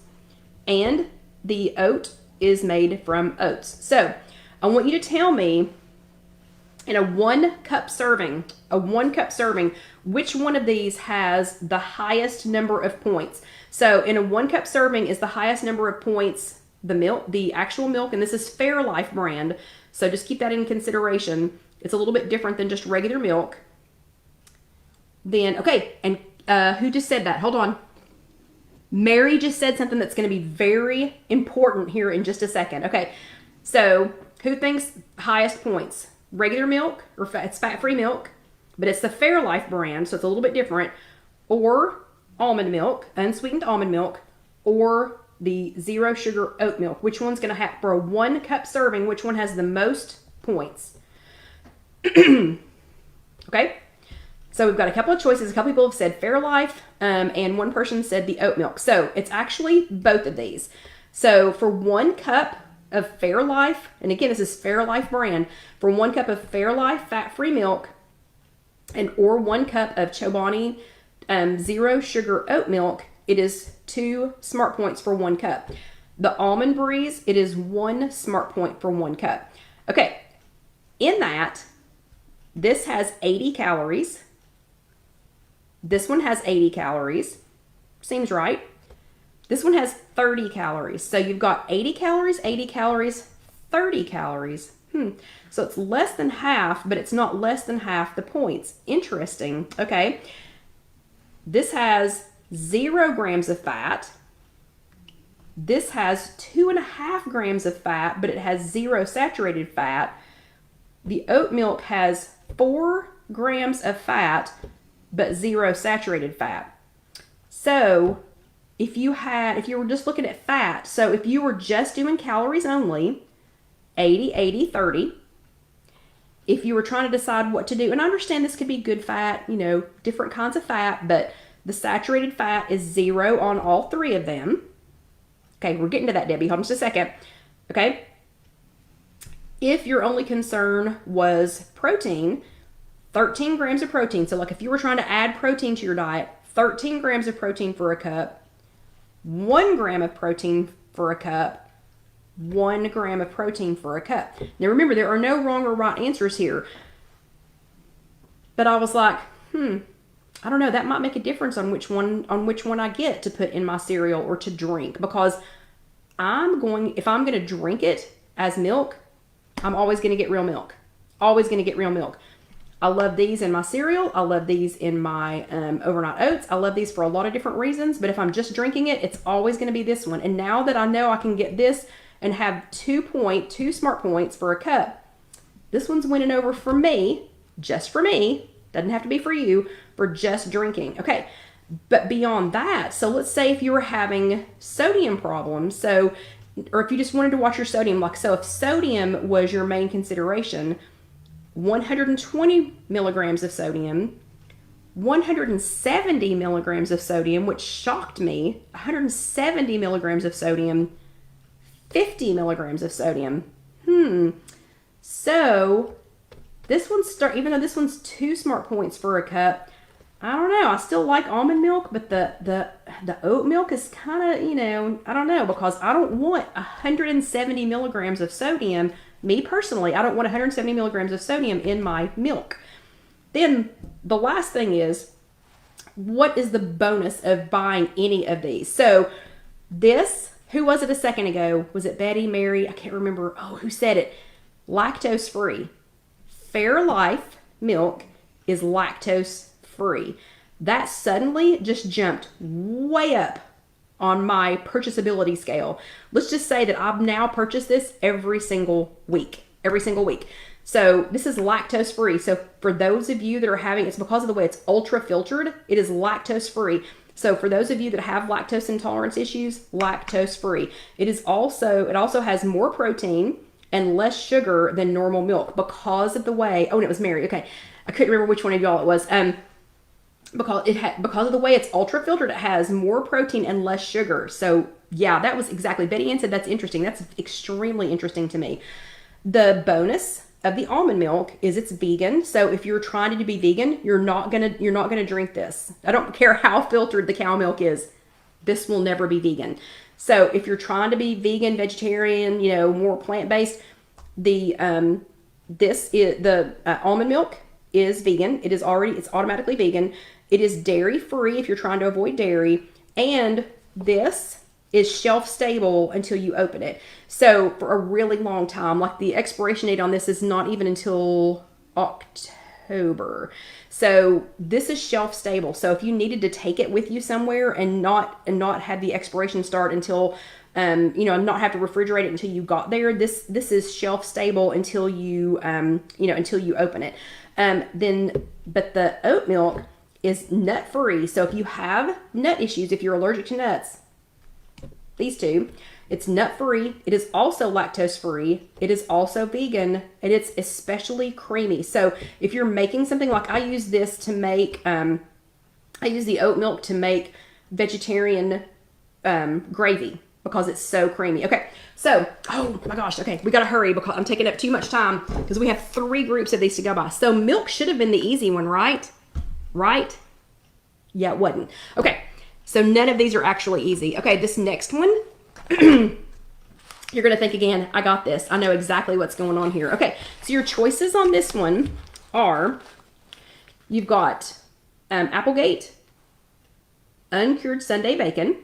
And the oat is made from oats. So I want you to tell me in a 1 cup serving, which one of these has the highest number of points. So in a 1 cup serving is the highest number of points, the milk, the actual milk, and this is Fairlife brand. So just keep that in consideration. It's a little bit different than just regular milk. Then, okay, and who just said that? Hold on. Mary just said something that's going to be very important here in just a second. Okay, so who thinks highest points? Regular milk, or it's fat-free milk, but it's the Fairlife brand, so it's a little bit different, or almond milk, unsweetened almond milk, or the zero sugar oat milk. Which one's going to have, for a 1 cup serving, which one has the most points? Okay. So we've got a couple of choices. A couple people have said Fairlife, and one person said the oat milk. So it's actually both of these. So for 1 cup of Fairlife, and again, this is Fairlife brand, for 1 cup of Fairlife fat-free milk, or 1 cup of Chobani zero sugar oat milk, it is 2 smart points for 1 cup. The Almond Breeze, it is 1 smart point for 1 cup. Okay, in that, this has 80 calories. This one has 80 calories. Seems right. This one has 30 calories. So you've got 80 calories, 80 calories, 30 calories. So it's less than half, but it's not less than half the points. Interesting. Okay. This has 0 grams of fat. This has 2.5 grams of fat, but it has 0 saturated fat. The oat milk has 4 grams of fat, but 0 saturated fat. So if you were just looking at fat, so if you were just doing calories only, 80, 80, 30. If you were trying to decide what to do, and I understand this could be good fat, you know, different kinds of fat, but the saturated fat is 0 on all 3 of them. Okay, we're getting to that, Debbie. Hold on just a second. Okay. If your only concern was protein, 13 grams of protein. So like if you were trying to add protein to your diet, 13 grams of protein for a cup, 1 gram of protein for a cup, 1 gram of protein for a cup. Now remember, there are no wrong or right answers here. But I was like, I don't know, that might make a difference on which one I get to put in my cereal or to drink, because if I'm going to drink it as milk, I'm always going to get real milk. Always going to get real milk. I love these in my cereal. I love these in my overnight oats. I love these for a lot of different reasons, but if I'm just drinking it, it's always going to be this one. And now that I know I can get this and have 2 smart points for a cup, this one's winning over for me, just for me. Doesn't have to be for you, for just drinking. Okay, but beyond that, so let's say if you were having sodium problems, or if you just wanted to watch your sodium, so if sodium was your main consideration, 120 milligrams of sodium, 170 milligrams of sodium, which shocked me, 170 milligrams of sodium, 50 milligrams of sodium. So this one's even though this one's 2 smart points for a cup, I don't know. I still like almond milk, but the oat milk is kind of, I don't know, because I don't want 170 milligrams of sodium. Me personally, I don't want 170 milligrams of sodium in my milk. Then the last thing is, what is the bonus of buying any of these? So this, who was it a second ago? Was it Betty, Mary? I can't remember. Oh, who said it? Lactose free. Fairlife milk is lactose free. That suddenly just jumped way up on my purchasability scale. Let's just say that I've now purchased this every single week. Every single week. So this is lactose free. So for those of you that are having, it's because of the way it's ultra filtered, it is lactose free. So for those of you that have lactose intolerance issues, lactose free. It also has more protein and less sugar than normal milk because of the way, oh, and it was Mary. Okay. I couldn't remember which one of y'all it was. Because of the way it's ultra filtered, it has more protein and less sugar. So yeah, that was exactly, Betty Ann said that's interesting. That's extremely interesting to me. The bonus of the almond milk is it's vegan. So if you're trying to be vegan, you're not gonna drink this. I don't care how filtered the cow milk is. This will never be vegan. So if you're trying to be vegan, vegetarian, more plant-based, the almond milk is vegan. It's automatically vegan. It is dairy free if you're trying to avoid dairy. And this is shelf stable until you open it. So for a really long time, like the expiration date on this is not even until October. So this is shelf stable. So if you needed to take it with you somewhere and not have the expiration start until not have to refrigerate it until you got there, this is shelf stable until you until you open it. But the oat milk is nut free. So if you have nut issues, if you're allergic to nuts, these two, it's nut free. It is also lactose free. It is also vegan, and it's especially creamy. So if you're making something, like I use this to make, I use the oat milk to make vegetarian gravy because it's so creamy. Okay, so, oh my gosh, okay, we gotta hurry because I'm taking up too much time because we have 3 groups of these to go by. So milk should have been the easy one, right? Right? Yeah, it wasn't. Okay, so none of these are actually easy. Okay, this next one, you're gonna think again, I got this. I know exactly what's going on here. Okay, so your choices on this one are, you've got Applegate uncured Sunday bacon.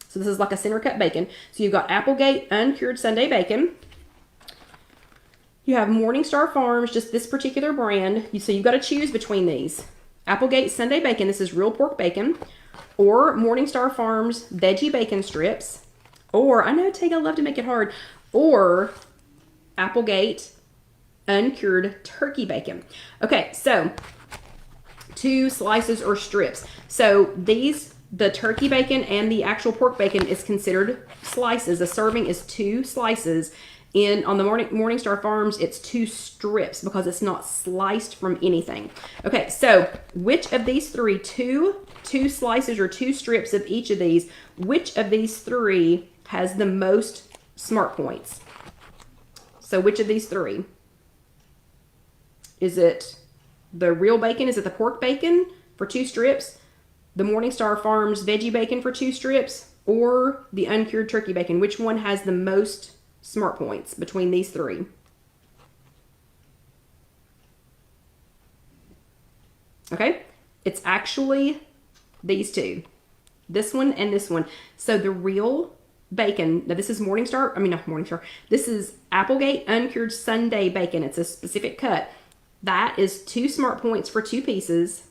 So this is like a center cut bacon. So you've got Applegate uncured Sunday bacon. You have Morningstar Farms, just this particular brand. So you've got to choose between these. Applegate Sunday bacon, this is real pork bacon. Or Morningstar Farms veggie bacon strips. Or, I know Tig, I love to make it hard. Or Applegate uncured turkey bacon. Okay, so 2 slices or strips. So these, the turkey bacon and the actual pork bacon is considered slices. A serving is 2 slices. On the Morningstar Farms, it's 2 strips because it's not sliced from anything. Okay, so which of these 3, two slices or 2 strips of each of these, which of these 3 has the most smart points? So which of these 3? Is it the real bacon? Is it the pork bacon for 2 strips? The Morningstar Farms veggie bacon for 2 strips? Or the uncured turkey bacon? Which one has the most smart points between these 3? Okay, it's actually these 2. This one and this one. So the real bacon, now this is not Morningstar. This is Applegate uncured Sunday bacon. It's a specific cut. That is 2 smart points for 2 pieces.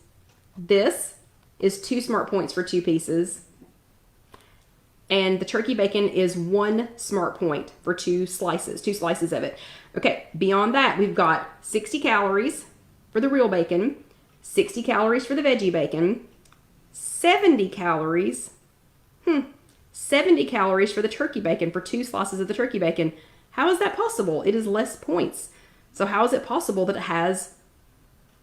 This is 2 smart points for 2 pieces. And the turkey bacon is 1 smart point for 2 slices of it. Okay, beyond that, we've got 60 calories for the real bacon, 60 calories for the veggie bacon, 70 calories, 70 calories for the turkey bacon for 2 slices of the turkey bacon. How is that possible? It is less points. So how is it possible that it has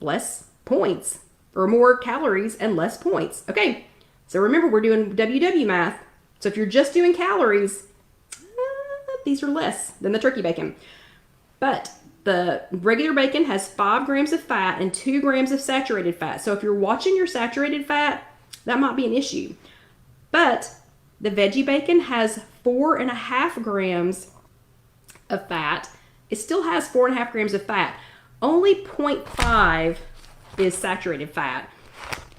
less points or more calories and less points? Okay, so remember, we're doing WW math. So if you're just doing calories, these are less than the turkey bacon. But The regular bacon has 5 grams of fat and 2 grams of saturated fat. So if you're watching your saturated fat, that might be an issue. But the veggie bacon has 4.5 grams of fat. It still has 4.5 grams of fat. Only 0.5 is saturated fat.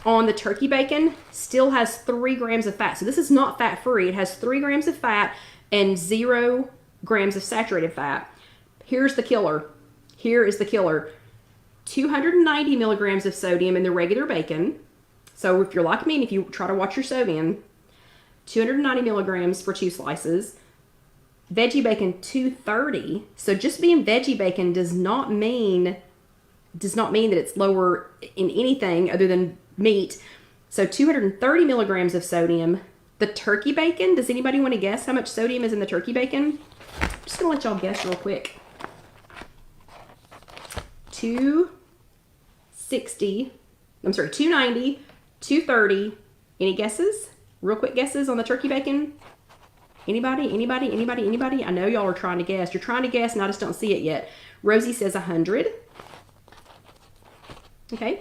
On the turkey bacon, still has 3 grams of fat. So this is not fat-free. It has 3 grams of fat and 0 grams of saturated fat. Here's the killer. Here is the killer. 290 milligrams of sodium in the regular bacon. So if you're like me and if you try to watch your sodium, 290 milligrams for 2 slices. Veggie bacon, 230. So just being veggie bacon does not mean that it's lower in anything other than meat. So 230 milligrams of sodium. The turkey bacon, does anybody want to guess how much sodium is in the turkey bacon? I'm just going to let y'all guess real quick. 290, 230. Any guesses? Real quick guesses on the turkey bacon? Anybody? I know y'all are trying to guess. You're trying to guess and I just don't see it yet. Rosie says 100. Okay.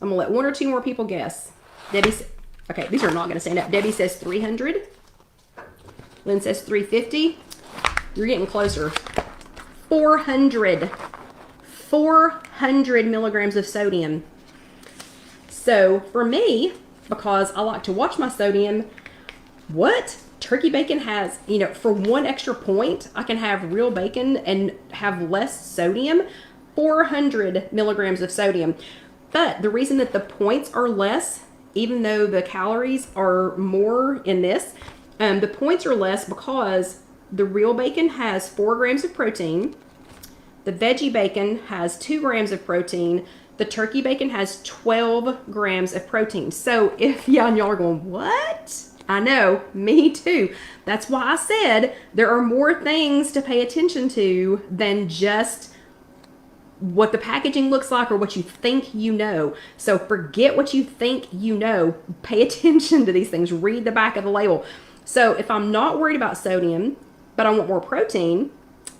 I'm going to let 1 or 2 more people guess. Debbie says, okay, these are not going to stand up. Debbie says 300. Lynn says 350. You're getting closer. 400. 400 milligrams of sodium. So for me, because I like to watch my sodium, what? Turkey bacon has, for 1 extra point, I can have real bacon and have less sodium. 400 milligrams of sodium. But the reason that the points are less, even though the calories are more in this, the points are less because the real bacon has 4 grams of protein. The veggie bacon has 2 grams of protein. The turkey bacon has 12 grams of protein. So and y'all are going, what? I know, me too. That's why I said there are more things to pay attention to than just what the packaging looks like or what you think you know. So forget what you think you know. Pay attention to these things. Read the back of the label. So if I'm not worried about sodium, but I want more protein,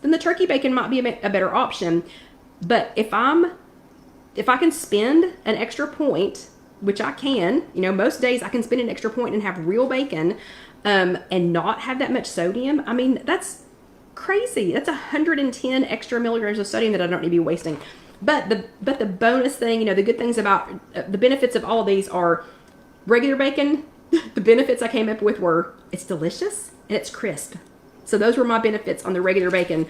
then the turkey bacon might be a better option. But if I can spend an extra point, which I can, most days I can spend an extra point and have real bacon and not have that much sodium. I mean, that's crazy. That's 110 extra milligrams of sodium that I don't need to be wasting. But the bonus thing, the good things about the benefits of all of these are regular bacon. The benefits I came up with were it's delicious and it's crisp. So those were my benefits on the regular bacon.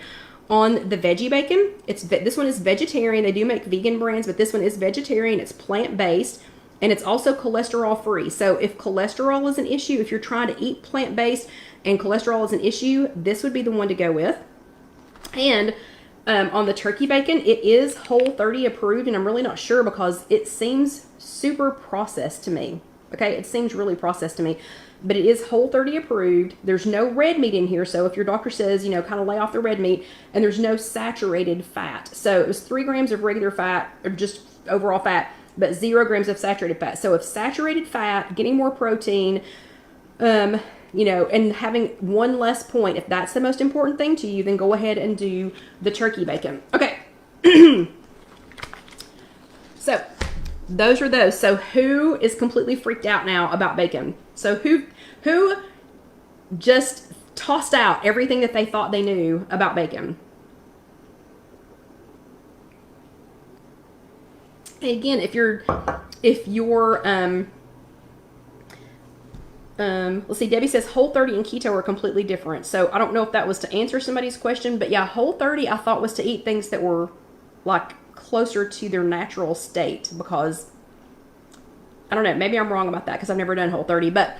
On the veggie bacon, this one is vegetarian. They do make vegan brands, but this one is vegetarian. It's plant-based, and it's also cholesterol-free. So if cholesterol is an issue, if you're trying to eat plant-based and cholesterol is an issue, this would be the one to go with. And on the turkey bacon, it is Whole30 approved, and I'm really not sure because it seems super processed to me. Okay, it seems really processed to me. But it is Whole30 approved. There's no red meat in here. So if your doctor says, kind of lay off the red meat, and there's no saturated fat. So it was 3 grams of regular fat, or just overall fat, but 0 grams of saturated fat. So if saturated fat, getting more protein, and having 1 less point, if that's the most important thing to you, then go ahead and do the turkey bacon. Okay. So those are those. So who is completely freaked out now about bacon? So who just tossed out everything that they thought they knew about bacon? And again, if you're let's see, Debbie says Whole30 and keto are completely different. So I don't know if that was to answer somebody's question, but yeah, Whole30 I thought was to eat things that were like closer to their natural state, because I don't know, maybe I'm wrong about that because I've never done Whole30, but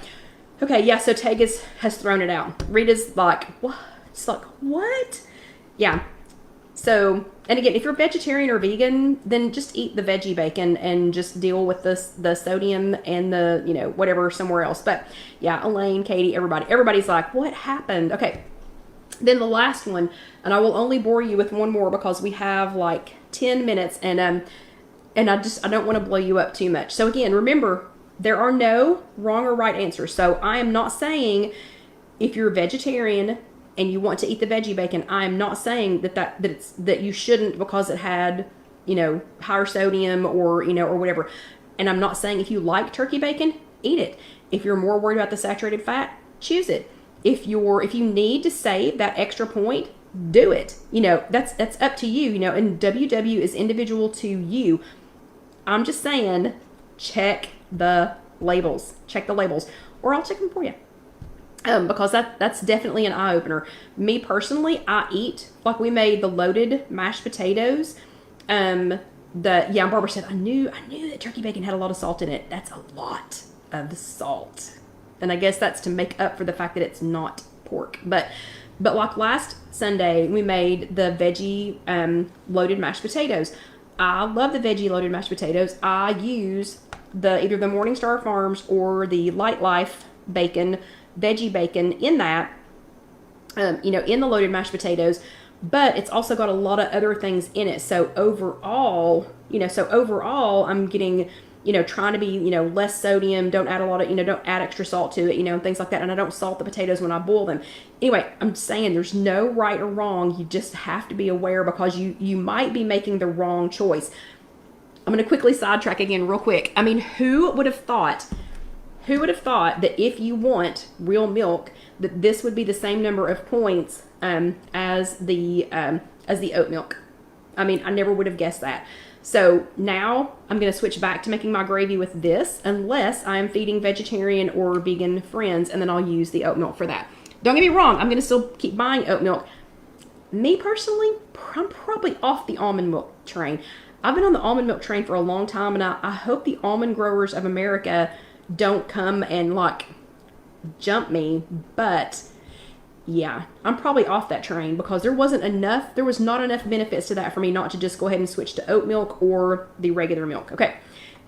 okay, yeah, so Teg has thrown it out. Rita's like, what? It's like, what? Yeah. So, and again, if you're vegetarian or vegan, then just eat the veggie bacon and just deal with the sodium and the, whatever somewhere else. But yeah, Elaine, Katie, everybody's like, what happened? Okay. Then the last one, and I will only bore you with one more because we have like 10 minutes and I don't want to blow you up too much. So again, remember, there are no wrong or right answers. So I am not saying if you're a vegetarian and you want to eat the veggie bacon, I'm not saying that you shouldn't because it had, higher sodium or, or whatever. And I'm not saying if you like turkey bacon, eat it. If you're more worried about the saturated fat, choose it. If you need to save that extra point, do it. That's up to you, and WW is individual to you. I'm just saying, check the labels. Check the labels. Or I'll check them for you. Because that's definitely an eye-opener. Me personally, I eat, like we made the loaded mashed potatoes. Barbara said, I knew that turkey bacon had a lot of salt in it. That's a lot of salt. And I guess that's to make up for the fact that it's not pork. But like last Sunday, we made the veggie loaded mashed potatoes. I love the veggie loaded mashed potatoes. I use either the Morningstar Farms or the Light Life bacon, veggie bacon in that, in the loaded mashed potatoes. But it's also got a lot of other things in it. So overall, I'm getting, trying to be, less sodium, don't add a lot of, don't add extra salt to it, things like that. And I don't salt the potatoes when I boil them. Anyway, I'm saying there's no right or wrong. You just have to be aware because you might be making the wrong choice. I'm going to quickly sidetrack again real quick. I mean, who would have thought that if you want real milk, that this would be the same number of points as the oat milk? I mean, I never would have guessed that. So now I'm going to switch back to making my gravy with this, unless I am feeding vegetarian or vegan friends, and then I'll use the oat milk for that. Don't get me wrong, I'm going to still keep buying oat milk. Me personally, I'm probably off the almond milk train. I've been on the almond milk train for a long time, and I hope the almond growers of America don't come and jump me, but yeah, I'm probably off that train because there was not enough benefits to that for me not to just go ahead and switch to oat milk or the regular milk. Okay.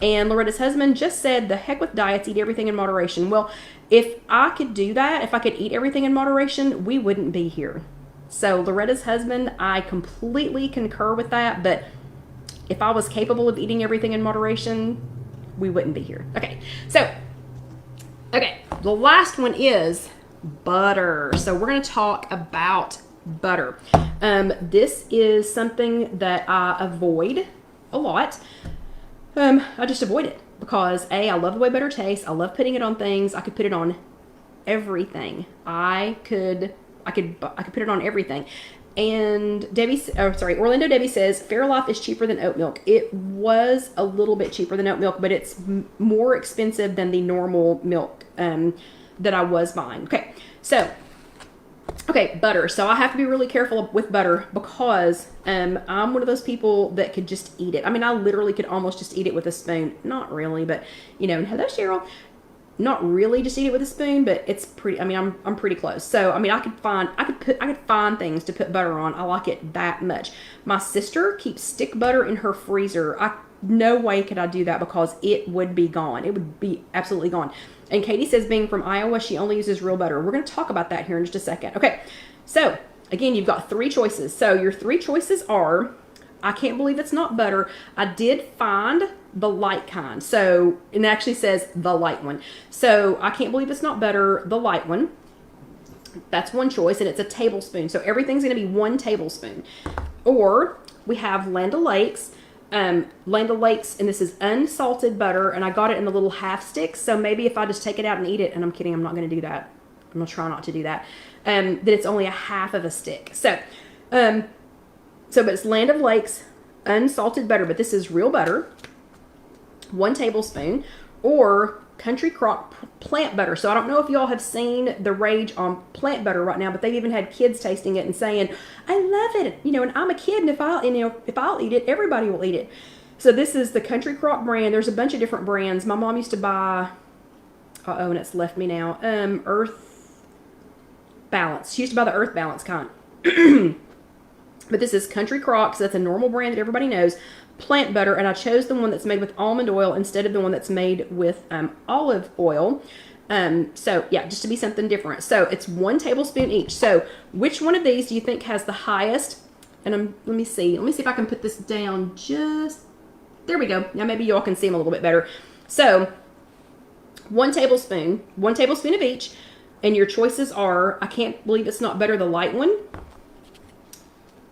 And Loretta's husband just said, the heck with diets, eat everything in moderation. Well, if I could do that, if I could eat everything in moderation, we wouldn't be here. So Loretta's husband, I completely concur with that, but if I was capable of eating everything in moderation, we wouldn't be here. Okay. So, the last one is butter. So we're going to talk about butter. This is something that I avoid a lot. I just avoid it because I love the way butter tastes. I love putting it on things. I could put it on everything. I could put it on everything. And Orlando Debbie says Fairlife is cheaper than oat milk. It was a little bit cheaper than oat milk, but it's more expensive than the normal milk that I was buying. Butter. So I have to be really careful with butter because I'm one of those people that could just eat it. I mean, I literally could almost just eat it with a spoon. Not really, but hello Cheryl. Not really just eat it with a spoon, but it's pretty. I mean, I'm pretty close. So I mean, I could find things to put butter on. I like it that much. My sister keeps stick butter in her freezer. No way could I do that because it would be gone. It would be absolutely gone. And Katie says, being from Iowa, she only uses real butter. We're going to talk about that here in just a second. Okay, so again, you've got 3 choices. So your 3 choices are, I can't believe it's not butter. I did find the light kind. So it actually says the light one. So I can't believe it's not butter, the light one. That's one choice, and it's a tablespoon. So everything's going to be 1 tablespoon. Or we have Land O'Lakes. Land O'Lakes, and this is unsalted butter, and I got it in the little half sticks. So maybe if I just take it out and eat it, and I'm kidding, I'm not going to do that. I'm going to try not to do that. That it's only a half of a stick. But it's Land O'Lakes unsalted butter, but this is real butter, 1 tablespoon, or Country Crock plant butter. So I don't know if y'all have seen the rage on plant butter right now, but they've even had kids tasting it and saying, I love it. And I'm a kid, and if I'll eat it, everybody will eat it. So this is the Country Crock brand. There's a bunch of different brands. My mom used to buy, and it's left me now, Earth Balance. She used to buy the Earth Balance kind. But this is Country Crock, so that's a normal brand that everybody knows. Plant butter, and I chose the one that's made with almond oil instead of the one that's made with olive oil. So yeah, just to be something different. So it's 1 tablespoon each. So which one of these do you think has the highest? And let me see if I can put this down. There we go. Now maybe y'all can see them a little bit better. So 1 tablespoon of each. And your choices are, I Can't Believe It's Not Butter, the light one,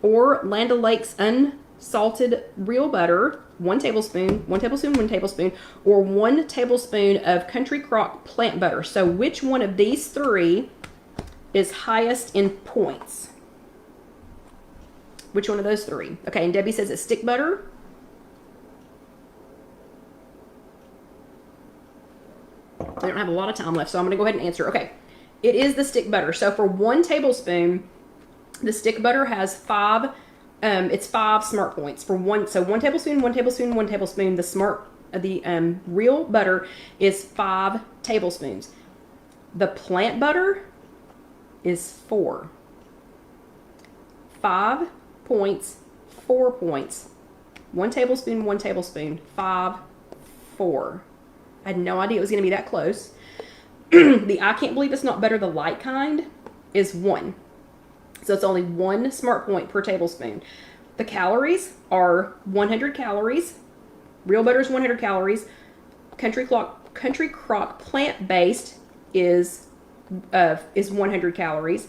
or Land O'Lakes unsalted real butter, 1 tablespoon, 1 tablespoon, 1 tablespoon, or 1 tablespoon of Country Crock plant butter. So which one of these 3 is highest in points? Which one of those 3? Okay, and Debbie says it's stick butter. I don't have a lot of time left, so I'm going to go ahead and answer. Okay, it is the stick butter. So for 1 tablespoon, the stick butter has 5. It's 5 smart points for 1. So 1 tablespoon, 1 tablespoon, 1 tablespoon. The real butter is 5 tablespoons. The plant butter is 4. 5 points, 4 points. 1 tablespoon, 1 tablespoon, 5, 4. I had no idea it was going to be that close. The I Can't Believe It's Not Butter, the light kind, is 1. So it's only 1 smart point per tablespoon. The calories are 100 calories. Real butter is 100 calories. Country Crock plant-based is 100 calories.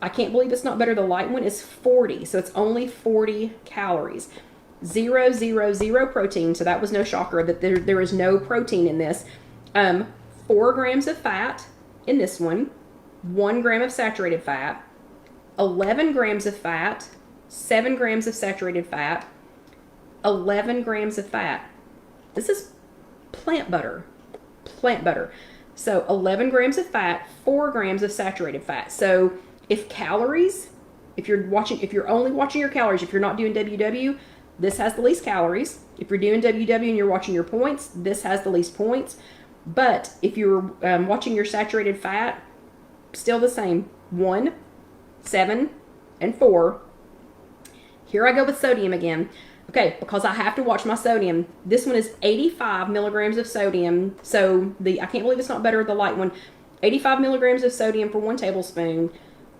I Can't Believe It's Not Butter, the light one, is 40. So it's only 40 calories. 0, 0, 0 protein. So that was no shocker that there is no protein in this. 4 grams of fat in this one. 1 gram of saturated fat. 11 grams of fat, 7 grams of saturated fat, 11 grams of fat. This is plant butter. Plant butter. So 11 grams of fat, 4 grams of saturated fat. So if you're only watching your calories, if you're not doing WW, this has the least calories. If you're doing WW and you're watching your points, this has the least points. But if you're watching your saturated fat, still the same. 1, 7, and 4. Here I go with sodium again. Okay, because I have to watch my sodium. This one is 85 milligrams of sodium. So I Can't Believe It's Not Butter, the light one, 85 milligrams of sodium for 1 tablespoon.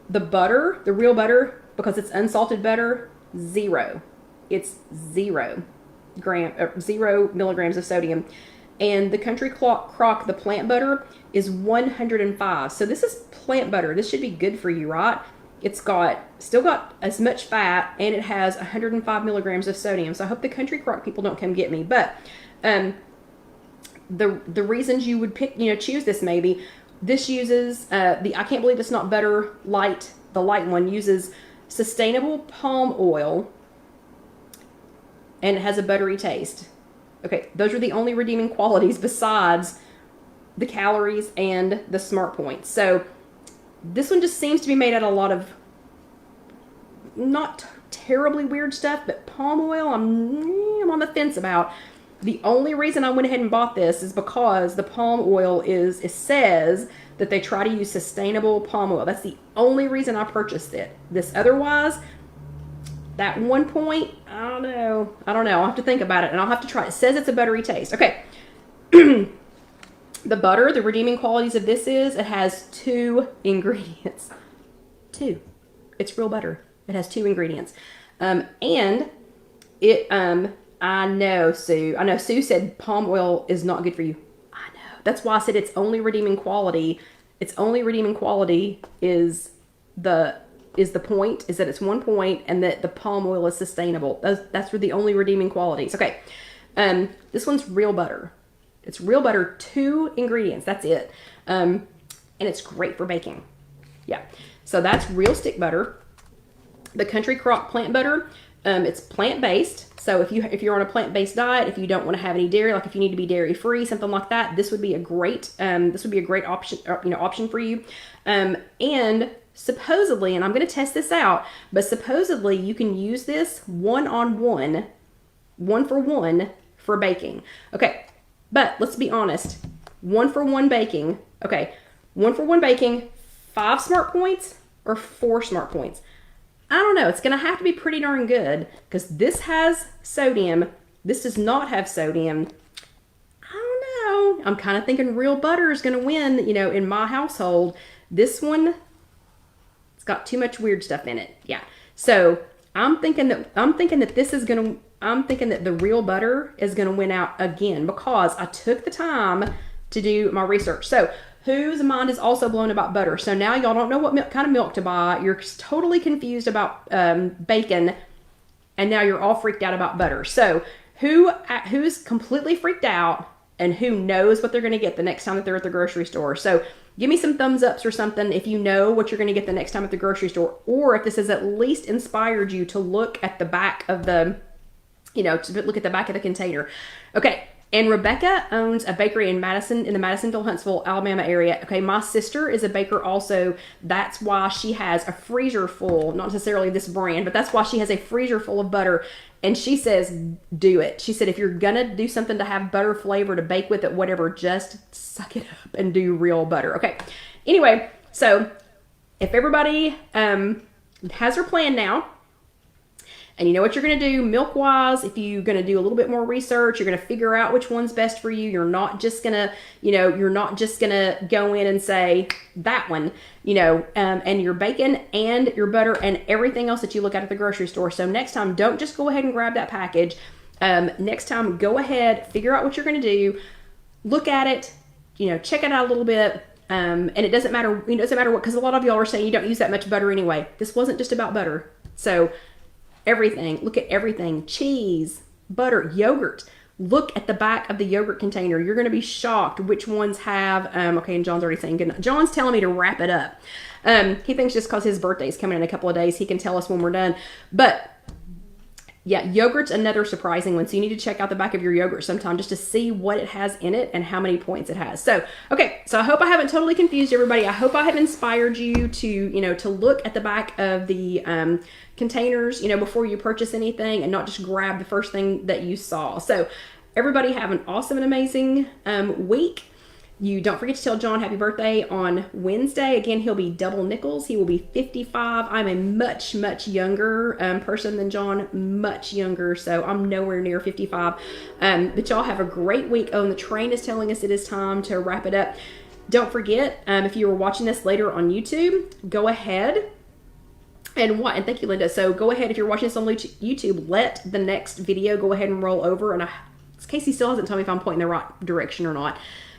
The butter, the real butter, because it's unsalted butter, 0. It's 0 milligrams of sodium. And the Country Crock, the plant butter, is 105. So this is plant butter. This should be good for you, right? It's still got as much fat, and it has 105 milligrams of sodium. So I hope the Country Crock people don't come get me. But the reasons you would choose this, maybe this uses the I Can't Believe It's Not Butter light. The light one uses sustainable palm oil, and it has a buttery taste. Okay, those are the only redeeming qualities besides the calories and the smart points. So this one just seems to be made out of a lot of not terribly weird stuff, but palm oil, I'm on the fence about. The only reason I went ahead and bought this is because the palm oil it says that they try to use sustainable palm oil. That's the only reason I purchased it. This otherwise, that 1 point, I don't know. I'll have to think about it, and I'll have to try it. It says it's a buttery taste. Okay. The butter, the redeeming qualities of this is it has 2 ingredients. 2. It's real butter. It has 2 ingredients. And it, I know Sue said palm oil is not good for you. I know. That's why I said its only redeeming quality. Its only redeeming quality is that it's 1 point, and that the palm oil is sustainable. That's the only redeeming qualities. Okay. This one's real butter. It's real butter, 2 ingredients. That's it. And it's great for baking. Yeah. So that's real stick butter. The Country Crock plant butter, it's plant-based. So if you're on a plant-based diet, if you don't want to have any dairy, like if you need to be dairy-free, something like that, this would be a great option for you. And supposedly, and I'm going to test this out, but supposedly you can use this 1-on-1, 1-for-1 for baking. Okay. But let's be honest, 1-for-1 baking. Okay, 1-for-1 baking, 5 smart points or 4 smart points. I don't know. It's going to have to be pretty darn good because this has sodium. This does not have sodium. I don't know. I'm kind of thinking real butter is going to win, in my household. This one, it's got too much weird stuff in it. Yeah. So I'm thinking that the real butter is going to win out again because I took the time to do my research. So whose mind is also blown about butter. So now y'all don't know what kind of milk to buy. You're totally confused about bacon, and now you're all freaked out about butter. So who's completely freaked out, and who knows what they're going to get the next time that they're at the grocery store? So give me some thumbs ups or something if you know what you're going to get the next time at the grocery store, or if this has at least inspired you to look at the back of the, to look at the back of the container. Okay. And Rebecca owns a bakery in the Madisonville, Huntsville, Alabama area. Okay, my sister is a baker also. That's why she has a freezer full, not necessarily this brand, but that's why she has a freezer full of butter. And she says, do it. She said, if you're going to do something to have butter flavor to bake with it, whatever, just suck it up and do real butter. Okay, anyway, so if everybody has their plan now, and you know what you're going to do milk-wise, if you're going to do a little bit more research, you're going to figure out which one's best for you. You're not just going to, go in and say that one, and your bacon and your butter and everything else that you look at the grocery store. So next time, don't just go ahead and grab that package. Next time, go ahead, figure out what you're going to do, look at it, check it out a little bit. And it doesn't matter, what, because a lot of y'all are saying you don't use that much butter anyway. This wasn't just about butter. So everything, look at everything, cheese, butter, yogurt. Look at the back of the yogurt container. You're going to be shocked which ones have, okay, and John's already saying good night. John's telling me to wrap it up. He thinks just because his birthday is coming in a couple of days, he can tell us when we're done. But yeah, yogurt's another surprising one. So you need to check out the back of your yogurt sometime just to see what it has in it and how many points it has. So, okay, so I hope I haven't totally confused everybody. I hope I have inspired you to, to look at the back of the containers, before you purchase anything and not just grab the first thing that you saw. So everybody have an awesome and amazing week. You don't forget to tell John happy birthday on Wednesday. Again, he'll be double nickels. He will be 55. I'm a much, much younger person than John, much younger. So I'm nowhere near 55. But y'all have a great week. Oh, and the train is telling us it is time to wrap it up. Don't forget, if you were watching this later on YouTube, go ahead and thank you, Linda. So go ahead, if you're watching this on YouTube, let the next video go ahead and roll over. And Casey still hasn't told me if I'm pointing the right direction or not.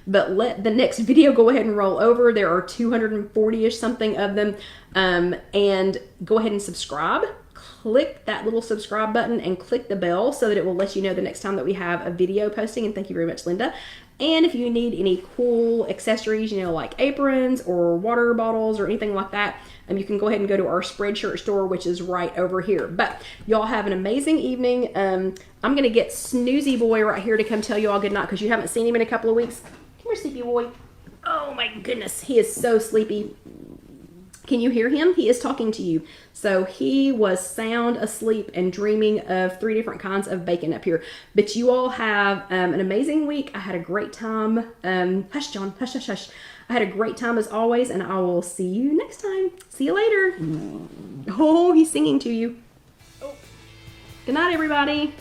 But let the next video go ahead and roll over. There are 240-ish something of them. And go ahead and subscribe. Click that little subscribe button and click the bell so that it will let you know the next time that we have a video posting. And thank you very much, Linda. And if you need any cool accessories, like aprons or water bottles or anything like that, you can go ahead and go to our Spreadshirt store, which is right over here. But y'all have an amazing evening. I'm going to get Snoozy Boy right here to come tell you all good night because you haven't seen him in a couple of weeks. Come here, Sleepy Boy. Oh my goodness, he is so sleepy. Can you hear him? He is talking to you. So he was sound asleep and dreaming of 3 different kinds of bacon up here. But you all have an amazing week. I had a great time. Hush, John. Hush, hush, hush. I had a great time as always, and I will see you next time. See you later. Oh, he's singing to you. Oh. Good night, everybody.